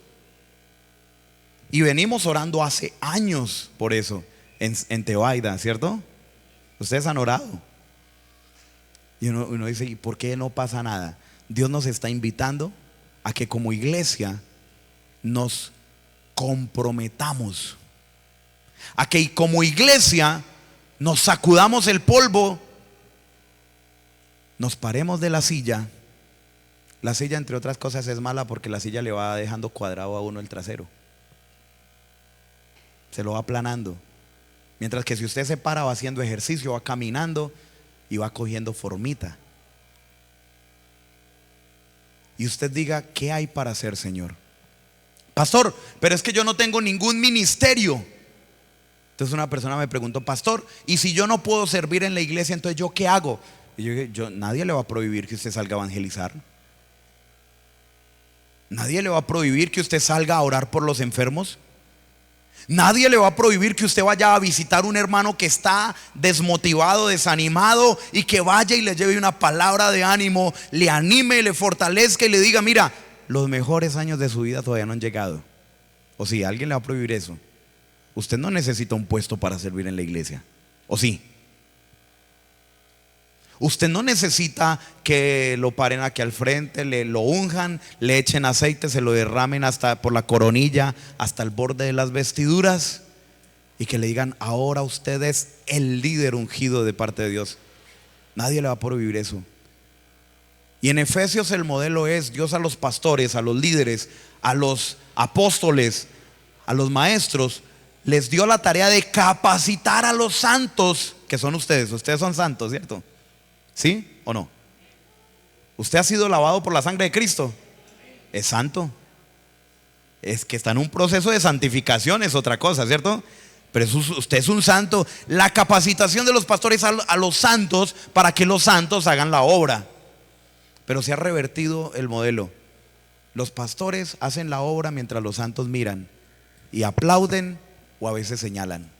Y venimos orando hace años por eso en Tebaida, ¿cierto? Ustedes han orado. Y uno dice: ¿y por qué no pasa nada? Dios nos está invitando a que como iglesia nos comprometamos, a que como iglesia nos sacudamos el polvo, nos paremos de la silla. La silla, entre otras cosas, es mala porque la silla le va dejando cuadrado a uno el trasero, se lo va aplanando. Mientras que si usted se para, va haciendo ejercicio, va caminando y va cogiendo formita. Y usted diga: ¿qué hay para hacer, Señor? Pastor, pero es que yo no tengo ningún ministerio. Entonces una persona me preguntó: pastor, ¿y si yo no puedo servir en la iglesia, entonces yo qué hago? Y yo dije: nadie le va a prohibir que usted salga a evangelizar. Nadie le va a prohibir que usted salga a orar por los enfermos. Nadie le va a prohibir que usted vaya a visitar un hermano que está desmotivado, desanimado, y que vaya y le lleve una palabra de ánimo, le anime, le fortalezca y le diga: mira, los mejores años de su vida todavía no han llegado. ¿O sí? ¿Alguien le va a prohibir eso? Usted no necesita un puesto para servir en la iglesia, ¿o sí? Usted no necesita que lo paren aquí al frente, lo unjan, le echen aceite, se lo derramen hasta por la coronilla, hasta el borde de las vestiduras, y que le digan: ahora usted es el líder ungido de parte de Dios. Nadie le va a prohibir eso. Y en Efesios el modelo es: Dios a los pastores, a los líderes, a los apóstoles, a los maestros, les dio la tarea de capacitar a los santos, que son ustedes. Ustedes son santos, ¿cierto? ¿Sí o no? ¿Usted ha sido lavado por la sangre de Cristo? ¿Es santo? Es que está en un proceso de santificación, es otra cosa, ¿cierto? Pero usted es un santo. La capacitación de los pastores a los santos, para que los santos hagan la obra. Pero se ha revertido el modelo. Los pastores hacen la obra mientras los santos miran y aplauden, o a veces señalan.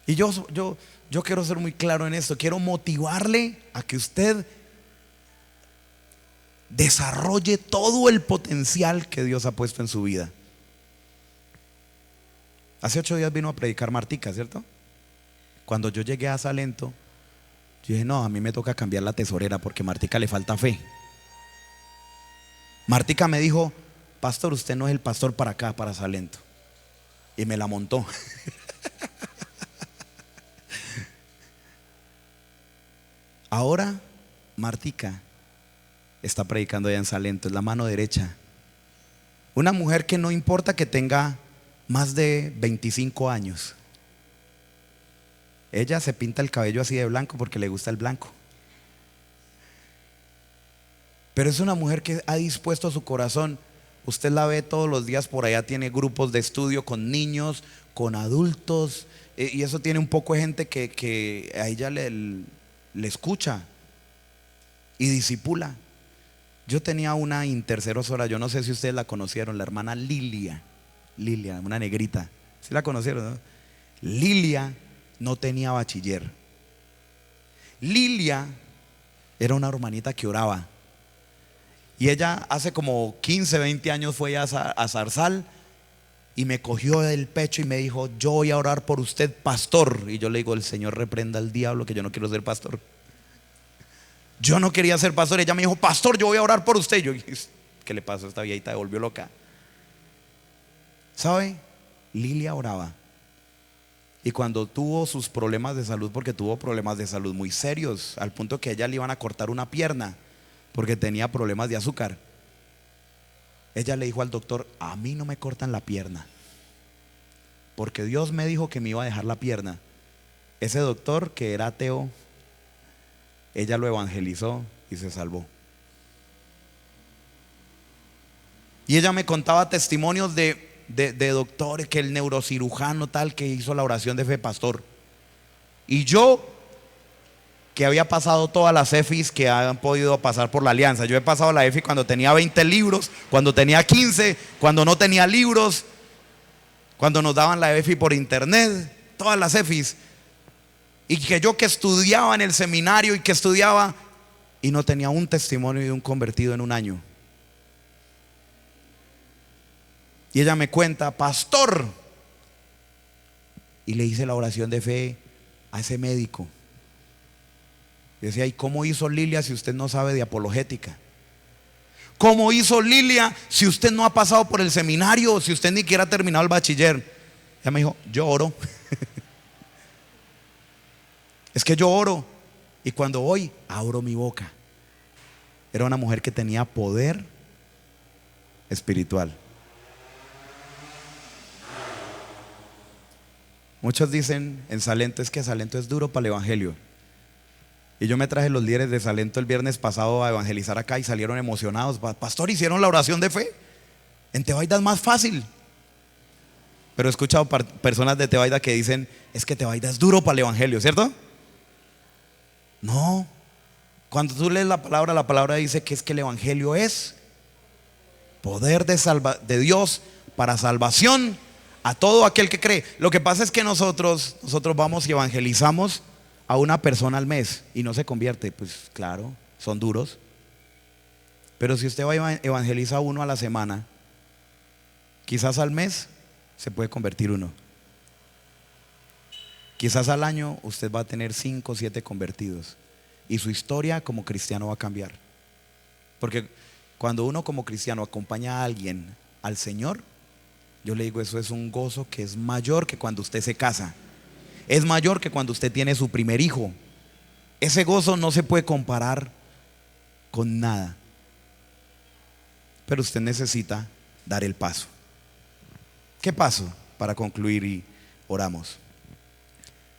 Y yo quiero ser muy claro en esto. Quiero motivarle a que usted desarrolle todo el potencial que Dios ha puesto en su vida. Hace 8 días vino a predicar Martica, ¿cierto? Cuando yo llegué a Salento, yo dije: no, a mí me toca cambiar la tesorera porque a Martica le falta fe. Martica me dijo: pastor, usted no es el pastor para acá, para Salento. Y me la montó. Ahora Martica está predicando allá en Salento, es la mano derecha. Una mujer que no importa que tenga más de 25 años. Ella se pinta el cabello así de blanco porque le gusta el blanco. Pero es una mujer que ha dispuesto su corazón. Usted la ve todos los días por allá, tiene grupos de estudio con niños, con adultos, y eso tiene un poco de gente que a ella le escucha y discipula. Yo tenía una intercesora, yo no sé si ustedes la conocieron, la hermana Lilia, una negrita. ¿Sí la conocieron, no? Lilia no tenía bachiller. Lilia era una hermanita que oraba. Y ella hace como 15, 20 años fue a Zarzal y me cogió del pecho y me dijo: yo voy a orar por usted, pastor. Y yo le digo: el Señor reprenda al diablo, que yo no quiero ser pastor. Yo no quería ser pastor. Ella me dijo: pastor, yo voy a orar por usted. Y yo dije: ¿qué le pasó a esta viejita? Se volvió loca. ¿Sabe? Lilia oraba. Y cuando tuvo sus problemas de salud, porque tuvo problemas de salud muy serios, al punto que a ella le iban a cortar una pierna porque tenía problemas de azúcar, ella le dijo al doctor: a mí no me cortan la pierna, porque Dios me dijo que me iba a dejar la pierna. Ese doctor, que era ateo, ella lo evangelizó y se salvó. Y ella me contaba testimonios de doctores, que el neurocirujano tal que hizo la oración de fe, pastor. Y yo, que había pasado todas las EFIs que han podido pasar por la alianza. Yo he pasado la EFI cuando tenía 20 libros, cuando tenía 15, cuando no tenía libros, cuando nos daban la EFI por internet, todas las EFIs. Y que yo, que estudiaba en el seminario y que estudiaba, y no tenía un testimonio de un convertido en un año. Y ella me cuenta: pastor, y le hice la oración de fe a ese médico. Y decía: ¿y cómo hizo Lilia si usted no sabe de apologética? ¿Cómo hizo Lilia si usted no ha pasado por el seminario, si usted ni siquiera ha terminado el bachiller? Ella me dijo: yo oro. Es que yo oro, y cuando voy, abro mi boca. Era una mujer que tenía poder espiritual. Muchos dicen en Salento: es que Salento es duro para el evangelio. Y yo me traje los líderes de Salento el viernes pasado a evangelizar acá y salieron emocionados. Pastor, hicieron la oración de fe. En Tebaida es más fácil. Pero he escuchado personas de Tebaida que dicen: es que Tebaida es duro para el evangelio, ¿cierto? No. Cuando tú lees la palabra dice que es que el evangelio es poder de Dios para salvación a todo aquel que cree. Lo que pasa es que nosotros vamos y evangelizamos a una persona al mes y no se convierte. Pues claro, son duros. Pero si usted va y evangeliza a uno a la semana, quizás al mes se puede convertir uno. Quizás al año usted va a tener 5 o 7 convertidos y su historia como cristiano va a cambiar. Porque cuando uno como cristiano acompaña a alguien al Señor, yo le digo: eso es un gozo que es mayor que cuando usted se casa. Es mayor que cuando usted tiene su primer hijo. Ese gozo no se puede comparar con nada. Pero usted necesita dar el paso. ¿Qué paso? Para concluir y oramos.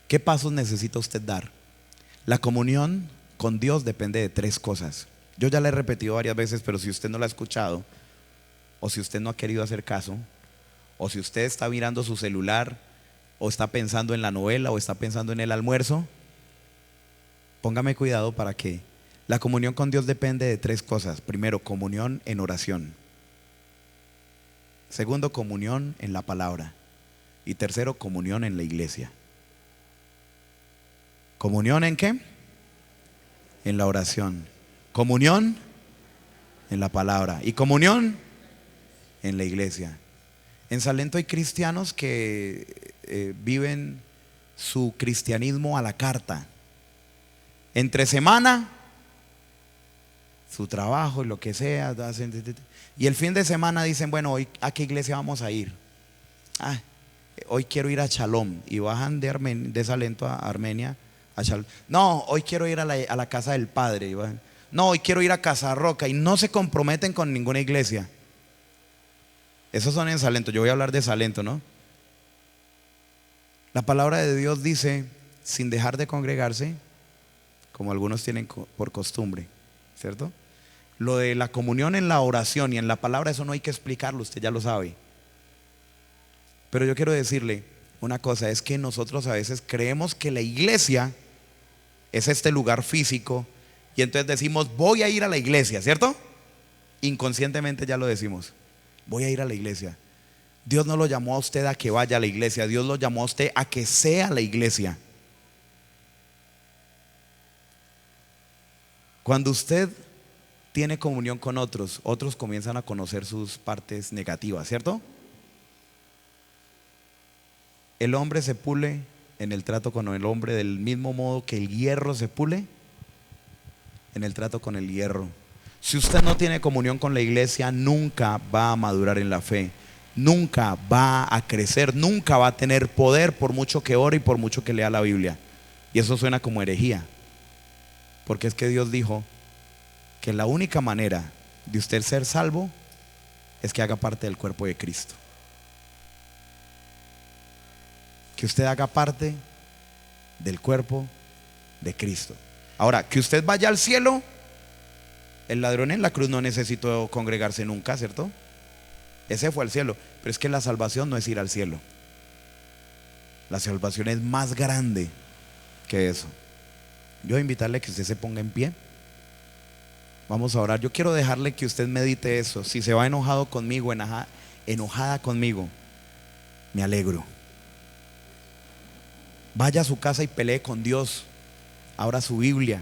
¿Qué pasos necesita usted dar? La comunión con Dios depende de 3 cosas. Yo ya la he repetido varias veces, pero si usted no la ha escuchado, o si usted no ha querido hacer caso, o si usted está mirando su celular, o está pensando en la novela, o está pensando en el almuerzo, póngame cuidado, para que la comunión con Dios depende de 3 cosas. Primero, comunión en oración. Segundo, comunión en la palabra. Y tercero, comunión en la iglesia. ¿Comunión en qué? En la oración. Comunión en la palabra. Y comunión en la iglesia. En Salento hay cristianos que viven su cristianismo a la carta. Entre semana, su trabajo y lo que sea, y el fin de semana dicen: bueno, hoy ¿a qué iglesia vamos a ir? Hoy quiero ir a Shalom. Y bajan de Salento a Armenia No, hoy quiero ir a la casa del Padre. No, hoy quiero ir a Casa Roca, y no se comprometen con ninguna iglesia. Esos son en Salento. Yo voy a hablar de Salento, ¿no? La palabra de Dios dice: sin dejar de congregarse, como algunos tienen por costumbre, ¿cierto? Lo de la comunión en la oración y en la palabra, eso no hay que explicarlo, usted ya lo sabe. Pero yo quiero decirle una cosa: es que nosotros a veces creemos que la iglesia es este lugar físico, y entonces decimos: voy a ir a la iglesia, ¿cierto? Inconscientemente ya lo decimos: voy a ir a la iglesia. Dios no lo llamó a usted a que vaya a la iglesia, Dios lo llamó a usted a que sea la iglesia. Cuando usted tiene comunión con otros, otros comienzan a conocer sus partes negativas, ¿cierto? El hombre se pule en el trato con el hombre, del mismo modo que el hierro se pule en el trato con el hierro. Si usted no tiene comunión con la iglesia, nunca va a madurar en la fe, nunca va a crecer, nunca va a tener poder, por mucho que ore y por mucho que lea la Biblia. Y eso suena como herejía, porque es que Dios dijo que la única manera de usted ser salvo es que haga parte del cuerpo de Cristo, que usted haga parte del cuerpo de Cristo. Ahora, que usted vaya al cielo, el ladrón en la cruz no necesitó congregarse nunca, ¿cierto? Ese fue al cielo. Pero es que la salvación no es ir al cielo. La salvación es más grande que eso. Yo voy a invitarle a que usted se ponga en pie. Vamos a orar. Yo quiero dejarle que usted medite eso. Si se va enojado conmigo, enojada conmigo, me alegro. Vaya a su casa y pelee con Dios. Abra su Biblia.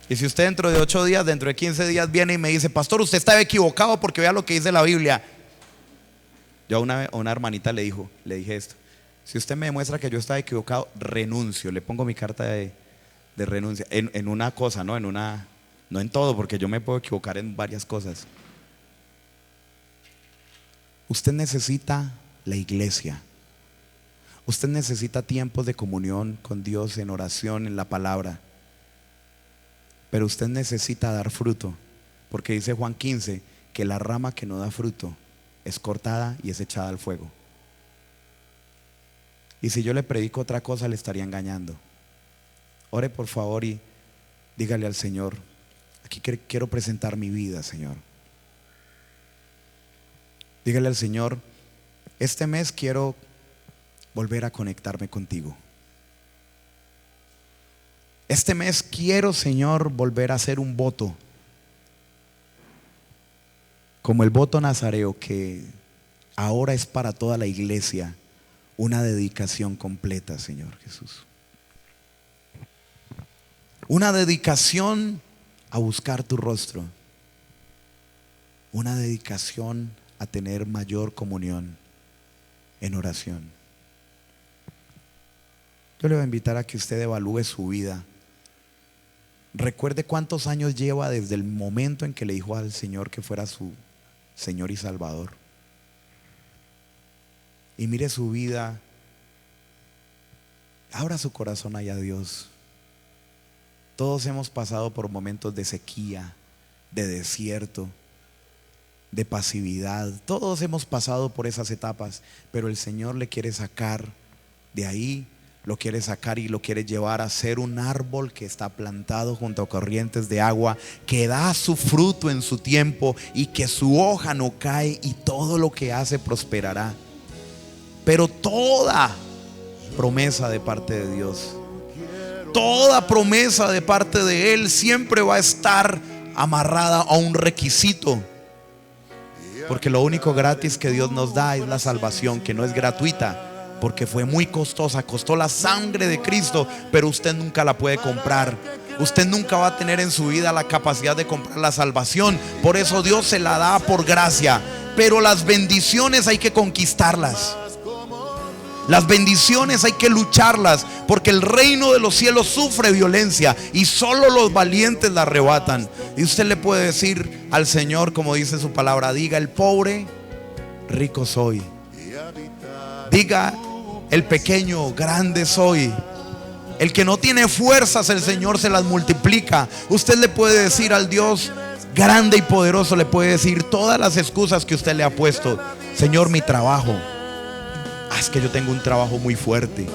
Y si usted dentro de 8 días, dentro de 15 días viene y me dice: pastor, usted estaba equivocado porque vea lo que dice la Biblia. Yo a una hermanita le dije esto: si usted me demuestra que yo estaba equivocado, renuncio. Le pongo mi carta de renuncia en una cosa, no en todo, porque yo me puedo equivocar en varias cosas. Usted necesita la iglesia. Usted necesita tiempos de comunión con Dios, en oración, en la palabra. Pero usted necesita dar fruto, porque dice Juan 15 que la rama que no da fruto es cortada y es echada al fuego. Y si yo le predico otra cosa, le estaría engañando. Ore por favor y dígale al Señor: aquí quiero presentar mi vida, Señor. Dígale al Señor: este mes quiero volver a conectarme contigo. Este mes quiero, Señor, volver a hacer un voto, como el voto nazareo, que ahora es para toda la iglesia, una dedicación completa, Señor Jesús. Una dedicación a buscar tu rostro, una dedicación a tener mayor comunión en oración. Yo le voy a invitar a que usted evalúe su vida. Recuerde cuántos años lleva desde el momento en que le dijo al Señor que fuera su Señor y Salvador. Y mire su vida. Abra su corazón allá a Dios. Todos hemos pasado por momentos de sequía, de desierto, de pasividad. Todos hemos pasado por esas etapas, pero el Señor le quiere sacar de ahí. Lo quiere sacar y lo quiere llevar a ser un árbol que está plantado junto a corrientes de agua, que da su fruto en su tiempo y que su hoja no cae, y todo lo que hace prosperará. Pero toda promesa de parte de Dios, toda promesa de parte de Él, siempre va a estar amarrada a un requisito. Porque lo único gratis que Dios nos da es la salvación, que no es gratuita, porque fue muy costosa, costó la sangre de Cristo, pero usted nunca la puede comprar. Usted nunca va a tener en su vida la capacidad de comprar la salvación. Por eso Dios se la da por gracia. Pero las bendiciones hay que conquistarlas. Las bendiciones hay que lucharlas, porque el reino de los cielos sufre violencia y solo los valientes la arrebatan. Y usted le puede decir al Señor, como dice su palabra: diga el pobre, rico soy. Diga el pequeño, grande soy. El que no tiene fuerzas, el Señor se las multiplica. Usted le puede decir al Dios grande y poderoso, le puede decir todas las excusas que usted le ha puesto. Señor, mi trabajo, es que yo tengo un trabajo muy fuerte.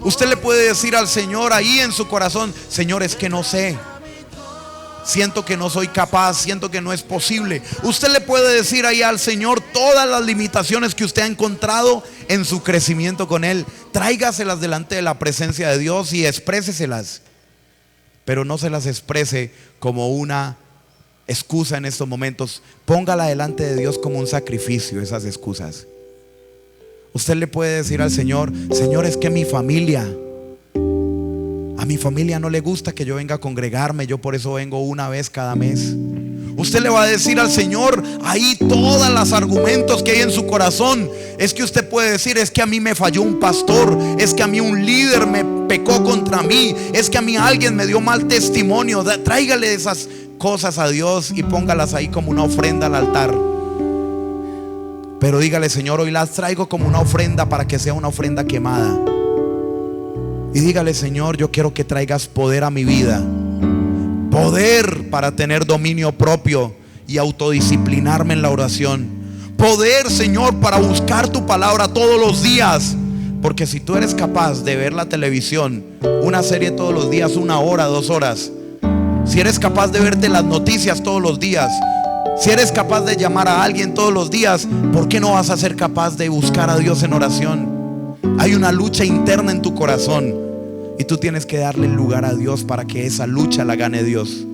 Usted le puede decir al Señor ahí en su corazón: Señor, es que no sé, siento que no soy capaz, siento que no es posible. Usted le puede decir ahí al Señor todas las limitaciones que usted ha encontrado en su crecimiento con Él. Tráigaselas delante de la presencia de Dios y expréseselas, pero no se las exprese como una excusa en estos momentos. Póngala delante de Dios como un sacrificio, esas excusas. Usted le puede decir al Señor: Señor, es que a mi familia no le gusta que yo venga a congregarme, yo por eso vengo una vez cada mes. Usted le va a decir al Señor ahí todos los argumentos que hay en su corazón. Es que usted puede decir: es que a mí me falló un pastor, es que a mí un líder me pecó contra mí, es que a mí alguien me dio mal testimonio. Tráigale esas cosas a Dios y póngalas ahí como una ofrenda al altar. Pero dígale: Señor, hoy las traigo como una ofrenda, para que sea una ofrenda quemada. Y dígale: Señor, yo quiero que traigas poder a mi vida, poder para tener dominio propio y autodisciplinarme en la oración. Poder, Señor, para buscar tu palabra todos los días. Porque si tú eres capaz de ver la televisión, una serie todos los días, 1 hora, 2 horas, si eres capaz de verte las noticias todos los días, si eres capaz de llamar a alguien todos los días, ¿por qué no vas a ser capaz de buscar a Dios en oración? Hay una lucha interna en tu corazón y tú tienes que darle el lugar a Dios para que esa lucha la gane Dios.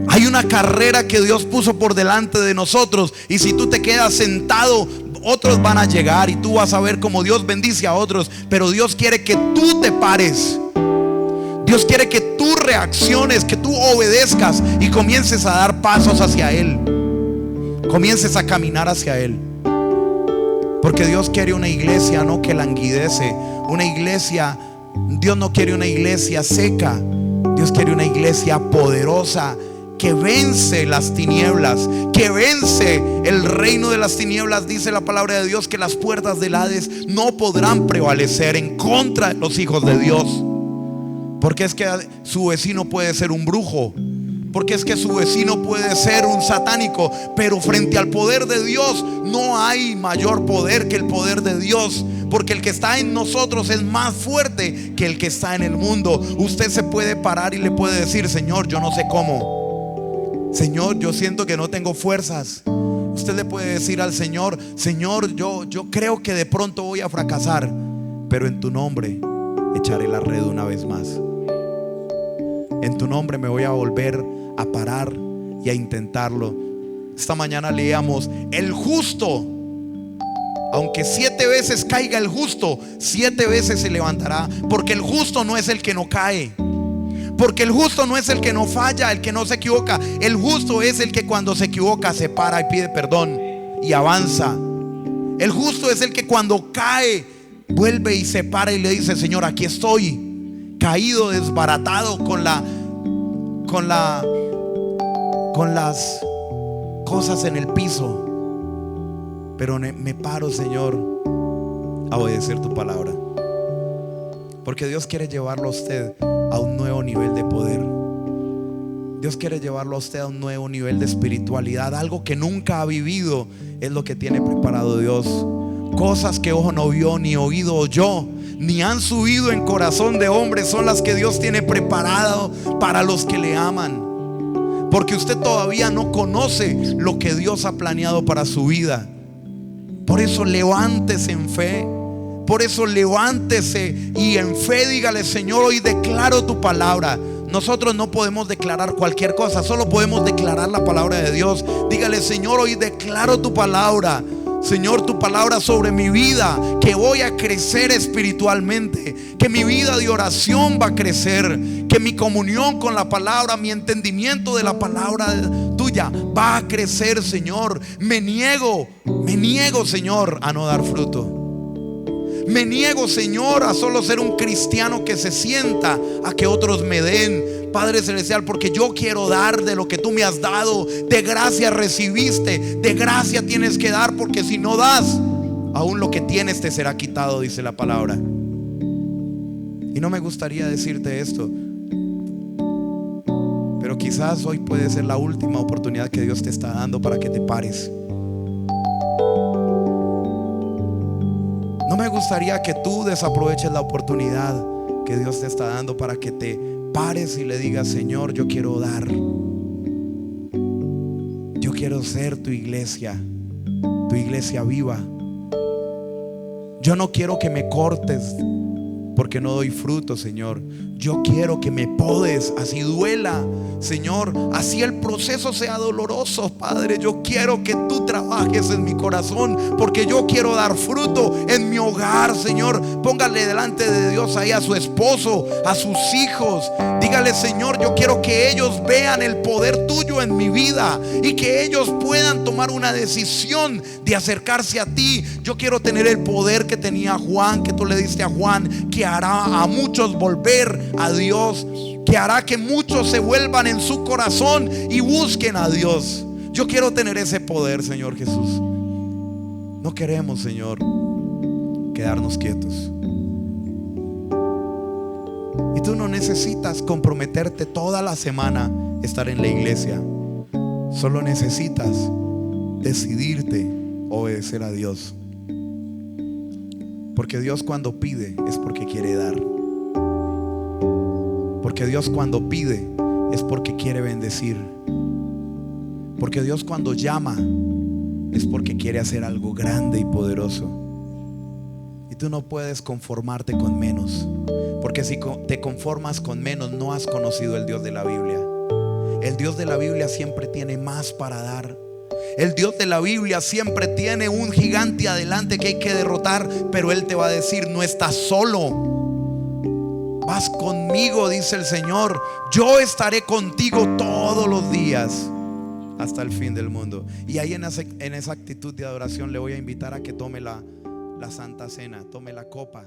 Hay una carrera que Dios puso por delante de nosotros, y si tú te quedas sentado, otros van a llegar y tú vas a ver cómo Dios bendice a otros. Pero Dios quiere que tú te pares. Dios quiere que tú reacciones, que tú obedezcas y comiences a dar pasos hacia Él, comiences a caminar hacia Él. Porque Dios quiere una iglesia no que languidece, una iglesia. Dios no quiere una iglesia seca. Dios quiere una iglesia poderosa, que vence las tinieblas, que vence el reino de las tinieblas. Dice la palabra de Dios que las puertas del Hades no podrán prevalecer en contra de los hijos de Dios. Porque es que su vecino puede ser un brujo, porque es que su vecino puede ser un satánico, pero frente al poder de Dios no hay mayor poder que el poder de Dios. Porque el que está en nosotros es más fuerte que el que está en el mundo. Usted se puede parar y le puede decir: Señor, yo no sé cómo. Señor, yo siento que no tengo fuerzas. Usted le puede decir al Señor: Señor, yo creo que de pronto voy a fracasar, pero en tu nombre echaré la red una vez más. En tu nombre me voy a volver a parar y a intentarlo. Esta mañana leíamos: el justo, aunque 7 veces caiga el justo, 7 veces se levantará. Porque el justo no es el que no cae, porque el justo no es el que no falla, el que no se equivoca. El justo es el que cuando se equivoca se para y pide perdón y avanza. El justo es el que cuando cae vuelve y se para y le dice: Señor, aquí estoy, caído, desbaratado, con las cosas en el piso, pero me paro, Señor, a obedecer tu palabra. Porque Dios quiere llevarlo a usted a un nuevo nivel de poder. Dios quiere llevarlo a usted a un nuevo nivel de espiritualidad. Algo que nunca ha vivido es lo que tiene preparado Dios. Cosas que ojo no vio, ni oído oyó, ni han subido en corazón de hombre, son las que Dios tiene preparado para los que le aman. Porque usted todavía no conoce lo que Dios ha planeado para su vida. Por eso levántese en fe. Por eso levántese y en fe dígale: Señor, hoy declaro tu palabra. Nosotros no podemos declarar cualquier cosa, solo podemos declarar la palabra de Dios. Dígale: Señor, hoy declaro tu palabra. Señor, tu palabra sobre mi vida, que voy a crecer espiritualmente, que mi vida de oración va a crecer, que mi comunión con la palabra, mi entendimiento de la palabra tuya va a crecer, Señor. Me niego, Señor, a no dar fruto. Me niego, Señor, a solo ser un cristiano que se sienta a que otros me den, Padre Celestial, porque yo quiero dar de lo que tú me has dado. De gracia recibiste, de gracia tienes que dar, porque si no das, aún lo que tienes te será quitado, dice la palabra. Y no me gustaría decirte esto, pero quizás hoy puede ser la última oportunidad que Dios te está dando para que te pares. No me gustaría que tú desaproveches la oportunidad que Dios te está dando para que te pares y le digas: Señor, yo quiero dar. Yo quiero ser tu iglesia viva. Yo no quiero que me cortes porque no doy fruto, Señor. Yo quiero que me podes, así duela, Señor, así el proceso sea doloroso, Padre. Yo quiero que tú trabajes en mi corazón, porque yo quiero dar fruto en mi hogar, Señor. Póngale delante de Dios ahí a su esposo, a sus hijos. Dígale: Señor, yo quiero que ellos vean el poder tuyo en mi vida y que ellos puedan tomar una decisión de acercarse a ti. Yo quiero tener el poder que tenía Juan, que tú le diste a Juan, que hará a muchos volver a Dios, que hará que muchos se vuelvan en su corazón y busquen a Dios. Yo quiero tener ese poder, Señor Jesús. No queremos, Señor, quedarnos quietos. Y tú no necesitas comprometerte toda la semana a estar en la iglesia. Solo necesitas decidirte obedecer a Dios. Porque Dios cuando pide es porque quiere dar. Porque Dios cuando pide es porque quiere bendecir. Porque Dios cuando llama es porque quiere hacer algo grande y poderoso. Y tú no puedes conformarte con menos, porque si te conformas con menos, no has conocido el Dios de la Biblia. El Dios de la Biblia siempre tiene más para dar. El Dios de la Biblia siempre tiene un gigante adelante que hay que derrotar, pero Él te va a decir: no estás solo, vas conmigo, dice el Señor. Yo estaré contigo todos los días hasta el fin del mundo. Y ahí en esa actitud de adoración le voy a invitar a que tome la Santa Cena, tome la copa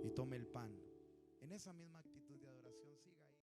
y tome el pan. En esa misma